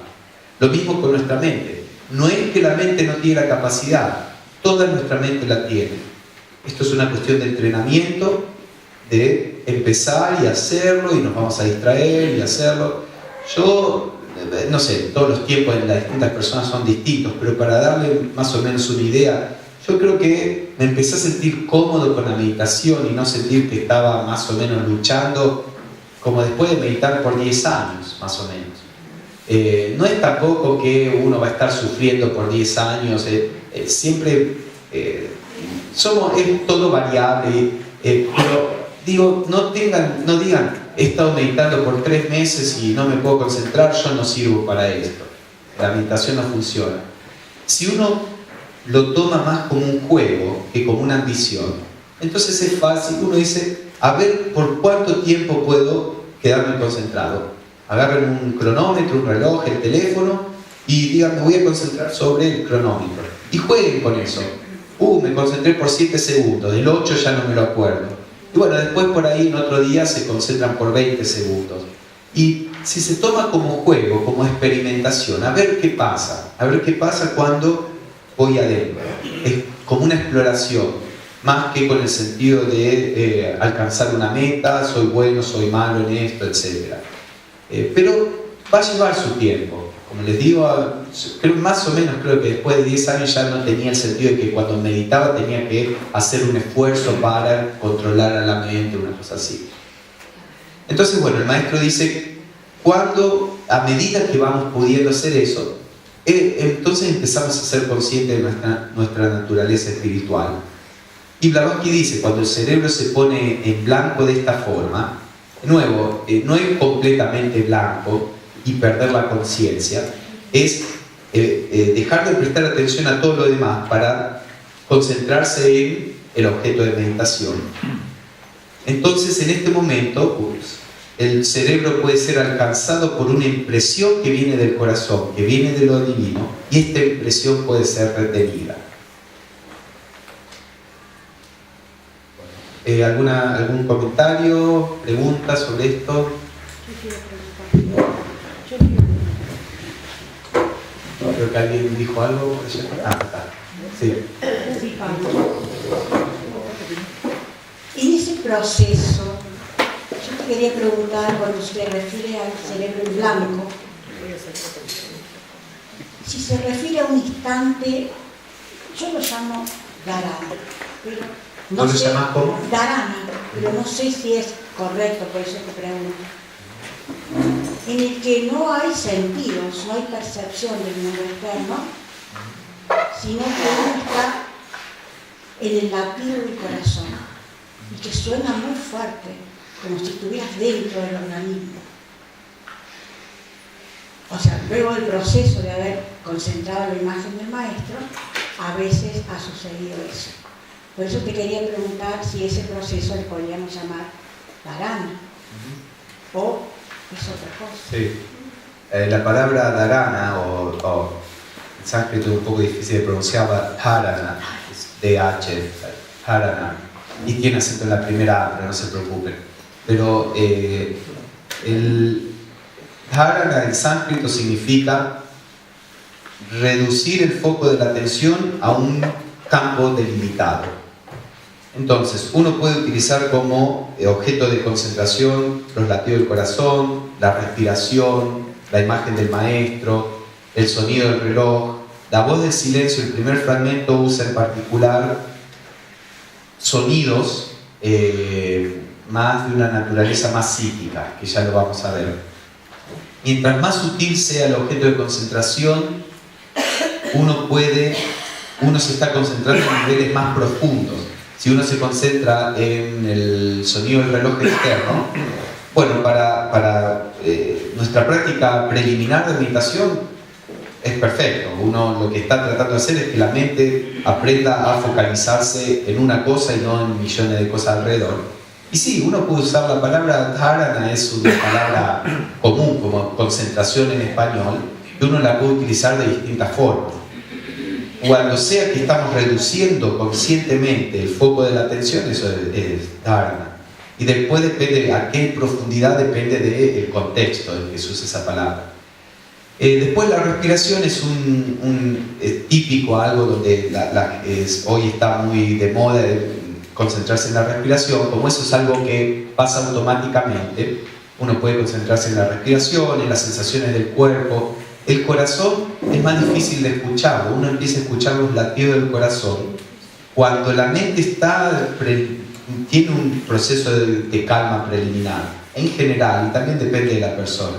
Lo mismo con nuestra mente. No es que la mente no tiene la capacidad, toda nuestra mente la tiene. Esto es una cuestión de entrenamiento, de empezar y hacerlo, y nos vamos a distraer y hacerlo. Yo, no sé, todos los tiempos de las distintas personas son distintos, pero para darle más o menos una idea, yo creo que me empecé a sentir cómodo con la meditación y no sentir que estaba más o menos luchando, como después de meditar por 10 años, más o menos. No es tampoco que uno va a estar sufriendo por 10 años, siempre es todo variable, pero digo, no digan, he estado meditando por 3 meses y no me puedo concentrar, yo no sirvo para esto. La meditación no funciona. Si uno lo toma más como un juego que como una ambición, entonces es fácil, uno dice, a ver por cuánto tiempo puedo quedarme concentrado. Agarren un cronómetro, un reloj, el teléfono y digan, me voy a concentrar sobre el cronómetro. Y jueguen con eso. Me concentré por 7 segundos, el 8 ya no me lo acuerdo. Y bueno, después por ahí en otro día se concentran por 20 segundos. Y si se toma como juego, como experimentación, a ver qué pasa cuando voy adentro. Es como una exploración, más que con el sentido de alcanzar una meta, soy bueno, soy malo en esto, etc. Pero va a llevar su tiempo. Como les digo, más o menos creo que después de 10 años ya no tenía el sentido de que cuando meditaba tenía que hacer un esfuerzo para controlar a la mente, una cosa así. Entonces, bueno, el maestro dice, a medida que vamos pudiendo hacer eso, entonces empezamos a ser conscientes de nuestra naturaleza espiritual. Y Blavatsky dice, cuando el cerebro se pone en blanco de esta forma, de nuevo, no es completamente blanco y perder la conciencia, es dejar de prestar atención a todo lo demás para concentrarse en el objeto de meditación. Entonces, en este momento, el cerebro puede ser alcanzado por una impresión que viene del corazón, que viene de lo divino, y esta impresión puede ser retenida. ¿Algún comentario, pregunta sobre esto? Creo que alguien dijo algo. Está. Sí. En ese proceso, yo te quería preguntar, cuando se refiere al cerebro en blanco, si se refiere a un instante, yo lo llamo dharana, pero ¿No lo llamas cómo? Dharana, pero no sé si es correcto, por eso te pregunto. En el que no hay sentidos, no hay percepción del mundo externo, sino que uno está en el latido del corazón y que suena muy fuerte, como si estuvieras dentro del organismo. O sea, luego del proceso de haber concentrado la imagen del maestro, a veces ha sucedido eso. Por eso te quería preguntar si ese proceso le podríamos llamar dharana o es otra cosa. Sí. La palabra dharana o en sánscrito es un poco difícil de pronunciar, dharana, es DH, dharana, y tiene acento en la primera A, pero no se preocupen. Pero el dharana en sánscrito significa reducir el foco de la atención a un campo delimitado. Entonces, uno puede utilizar como objeto de concentración los latidos del corazón, la respiración, la imagen del maestro, el sonido del reloj. La voz del silencio, el primer fragmento, usa en particular sonidos más de una naturaleza más psíquica, que ya lo vamos a ver. Mientras más sutil sea el objeto de concentración, uno se está concentrando en niveles más profundos. si uno se concentra en el sonido del reloj externo, bueno, para nuestra práctica preliminar de meditación es perfecto. Uno lo que está tratando de hacer es que la mente aprenda a focalizarse en una cosa y no en millones de cosas alrededor. Y sí, uno puede usar la palabra dharana, es una palabra común como concentración en español, y uno la puede utilizar de distintas formas. Cuando sea que estamos reduciendo conscientemente el foco de la atención, eso es dharana. Y después depende a qué profundidad, depende del contexto en que se usa esa palabra. Después la respiración es es típico, algo donde hoy está muy de moda concentrarse en la respiración. Como eso es algo que pasa automáticamente, uno puede concentrarse en la respiración, en las sensaciones del cuerpo. El corazón es más difícil de escuchar, uno empieza a escuchar los latidos del corazón cuando la mente tiene un proceso de calma preliminar, en general, y también depende de la persona.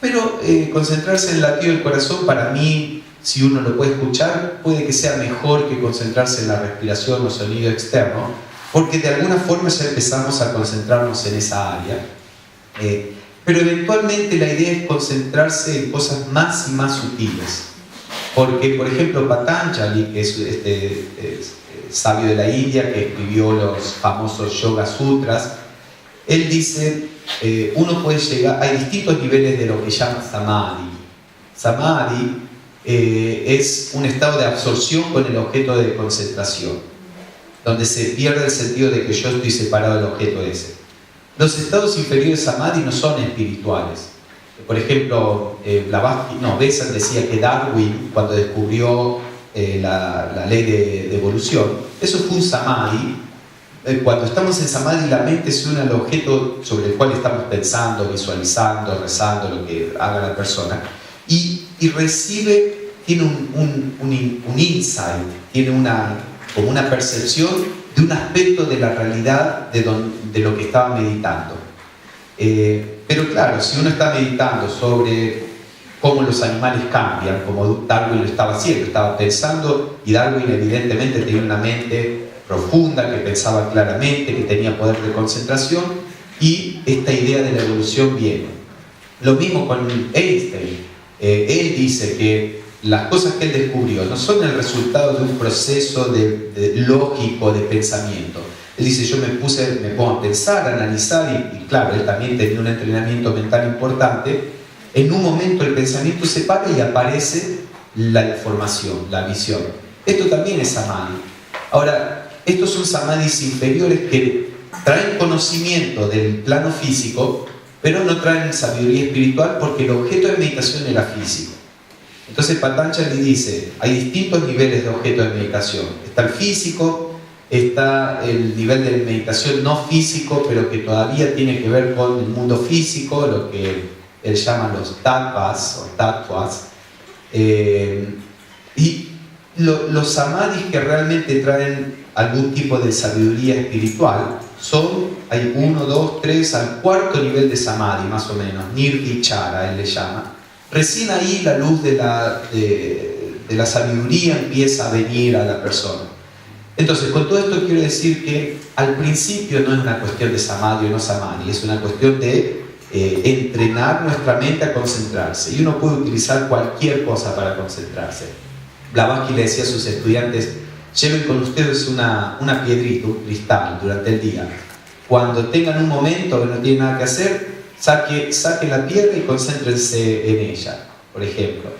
Pero concentrarse en el latido del corazón, para mí, si uno lo puede escuchar, puede que sea mejor que concentrarse en la respiración o sonido externo, porque de alguna forma ya empezamos a concentrarnos en esa área. Pero eventualmente la idea es concentrarse en cosas más y más sutiles. Porque, por ejemplo, Patanjali, que es sabio de la India, que escribió los famosos Yoga Sutras, él dice, uno puede llegar, hay distintos niveles de lo que llama Samadhi. Samadhi es un estado de absorción con el objeto de concentración, donde se pierde el sentido de que yo estoy separado del objeto ese. Los estados inferiores de Samadhi no son espirituales. Por ejemplo, Bessel decía que Darwin, cuando descubrió la ley de evolución, eso fue un Samadhi. Cuando estamos en Samadhi, la mente se une al objeto sobre el cual estamos pensando, visualizando, rezando, lo que haga la persona, y tiene un insight, tiene como una percepción de un aspecto de la realidad de lo que estaba meditando. Pero claro, si uno está meditando sobre cómo los animales cambian, como Darwin lo estaba haciendo, estaba pensando, y Darwin evidentemente tenía una mente profunda, que pensaba claramente, que tenía poder de concentración, y esta idea de la evolución viene. Lo mismo con Einstein. Él dice que las cosas que él descubrió no son el resultado de un proceso lógico de pensamiento. Él dice, yo me pongo a pensar, a analizar, y claro, él también tenía un entrenamiento mental importante. En un momento el pensamiento se para y aparece la información, la visión. Esto también es Samadhi. Ahora, estos son Samadhis inferiores que traen conocimiento del plano físico, pero no traen sabiduría espiritual porque el objeto de meditación era físico. Entonces Patanjali dice, hay distintos niveles de objeto de meditación. Está el físico, está el nivel de meditación no físico, pero que todavía tiene que ver con el mundo físico, lo que él llama los tattvas. Y los samadhis que realmente traen algún tipo de sabiduría espiritual hay 1, 2, 3, al cuarto nivel de samadhi, más o menos, nirvichara, él le llama. Recién ahí la luz de la sabiduría empieza a venir a la persona. Entonces, con todo esto quiero decir que al principio no es una cuestión de samadhi o no samadhi, es una cuestión de entrenar nuestra mente a concentrarse. Y uno puede utilizar cualquier cosa para concentrarse. Blavatsky le decía a sus estudiantes, lleven con ustedes una piedrita, un cristal durante el día. Cuando tengan un momento que no tienen nada que hacer, saquen la piedra y concéntrense en ella. Por ejemplo,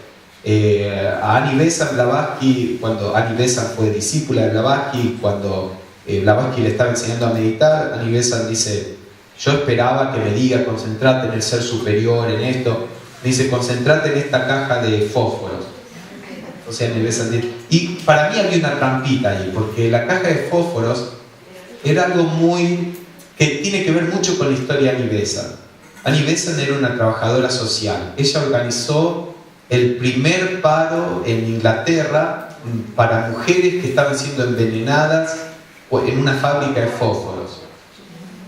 a Annie Besant Blavatsky, cuando Annie Besant fue discípula de Blavatsky, cuando Blavatsky le estaba enseñando a meditar, Annie Besant dice, yo esperaba que me diga, concentrate en el ser superior, en esto. Me dice, concentrate en esta caja de fósforos. O sea, Annie Besant dice, y para mí había una trampita ahí, porque la caja de fósforos era algo que tiene que ver mucho con la historia de Annie Besant. Annie Besant era una trabajadora social. Ella organizó el primer paro en Inglaterra para mujeres que estaban siendo envenenadas en una fábrica de fósforos.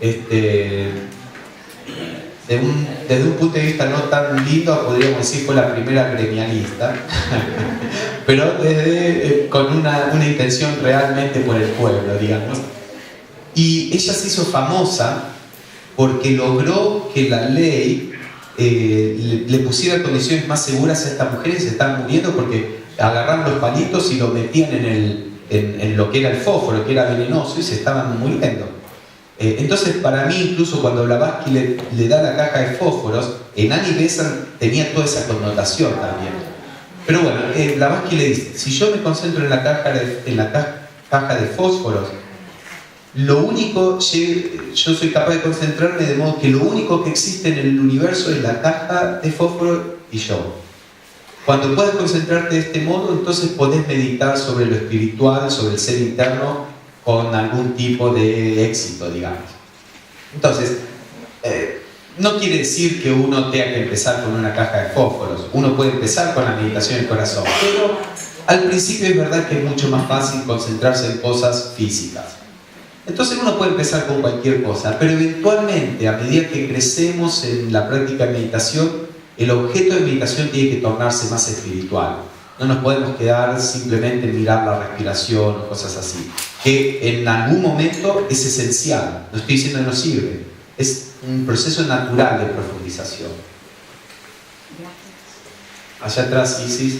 Desde un punto de vista no tan lindo, podríamos decir fue la primera gremialista, pero con una intención realmente por el pueblo, digamos. Y ella se hizo famosa porque logró que la ley le pusiera condiciones más seguras a estas mujeres que se estaban muriendo, porque agarraron los palitos y lo metían en lo que era el fósforo, que era venenoso, y se estaban muriendo. Entonces, para mí, incluso cuando Blavatsky le da la caja de fósforos, en Annie Besant tenía toda esa connotación también. Pero bueno, Blavatsky le dice, si yo me concentro en la caja de fósforos, lo único, yo soy capaz de concentrarme de modo que lo único que existe en el universo es la caja de fósforo y yo. Cuando puedas concentrarte de este modo, entonces podés meditar sobre lo espiritual, sobre el ser interno, con algún tipo de éxito, digamos. Entonces, no quiere decir que uno tenga que empezar con una caja de fósforos. Uno puede empezar con la meditación del corazón, pero al principio es verdad que es mucho más fácil concentrarse en cosas físicas. Entonces uno puede empezar con cualquier cosa, pero eventualmente, a medida que crecemos en la práctica de meditación, el objeto de meditación tiene que tornarse más espiritual. No nos podemos quedar simplemente en mirar la respiración o cosas así, que en algún momento es esencial. No estoy diciendo que no sirve, es un proceso natural de profundización. Allá atrás, Isis.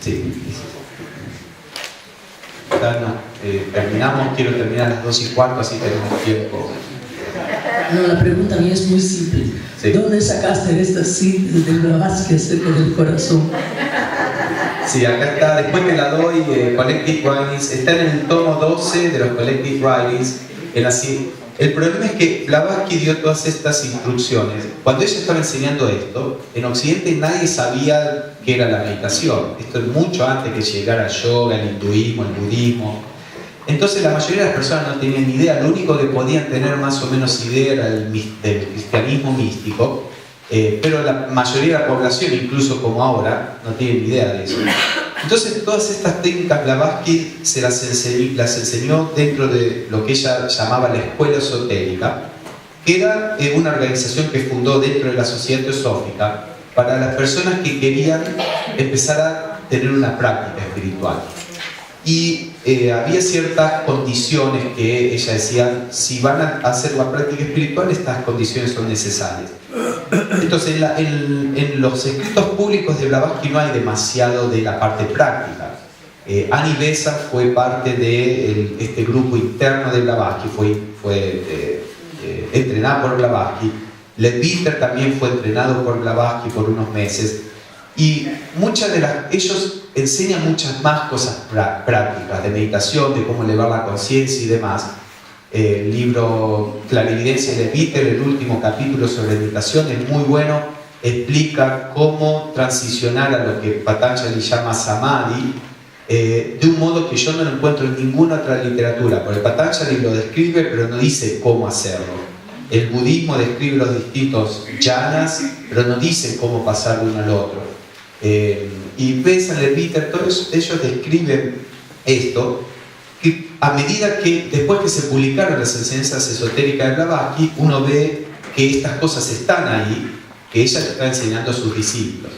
Sí, Isis. Terminamos, quiero terminar a las 2:15, así tenemos tiempo. No, la pregunta mía es muy simple. Sí. ¿Dónde sacaste esta síntesis de Blavatsky acerca del corazón? Sí, acá está, después te la doy, Collective Writings, está en el tomo 12 de los Collective Writings. El problema es que Blavatsky dio todas estas instrucciones. Cuando ella estaba enseñando esto, en Occidente nadie sabía qué era la meditación. Esto es mucho antes que llegara el yoga, el hinduismo, el budismo. Entonces la mayoría de las personas no tenían ni idea. Lo único que podían tener más o menos idea era del cristianismo místico. Pero la mayoría de la población, incluso como ahora, no tiene ni idea de eso. Entonces todas estas técnicas Blavatsky se las enseñó dentro de lo que ella llamaba la escuela esotérica, que era una organización que fundó dentro de la Sociedad Teosófica para las personas que querían empezar a tener una práctica espiritual. Y había ciertas condiciones que ella decía, si van a hacer la práctica espiritual, estas condiciones son necesarias. Entonces, en los escritos públicos de Blavatsky no hay demasiado de la parte práctica. Annie Besant fue parte de este grupo interno de Blavatsky, fue entrenada por Blavatsky. Leadbeater también fue entrenado por Blavatsky por unos meses. Y ellos enseñan muchas más cosas prácticas, de meditación, de cómo elevar la conciencia y demás. El libro Clarividencia de Leadbeater, el último capítulo sobre meditación, es muy bueno, explica cómo transicionar a lo que Patanjali llama Samadhi, de un modo que yo no lo encuentro en ninguna otra literatura, porque Patanjali lo describe pero no dice cómo hacerlo. El budismo describe los distintos jhanas, pero no dice cómo pasar de uno al otro. Y Besant, Leadbeater, todos ellos describen esto, que a medida que después que se publicaron las enseñanzas esotéricas de Blavatsky, uno ve que estas cosas están ahí, que ella está enseñando a sus discípulos.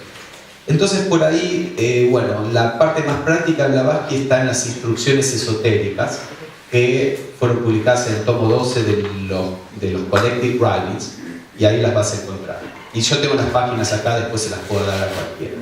Entonces por ahí, bueno, la parte más práctica de Blavatsky está en las instrucciones esotéricas, que fueron publicadas en el tomo 12 de los Collective Writings, y ahí las vas a encontrar. Y yo tengo las páginas acá, después se las puedo dar a cualquiera.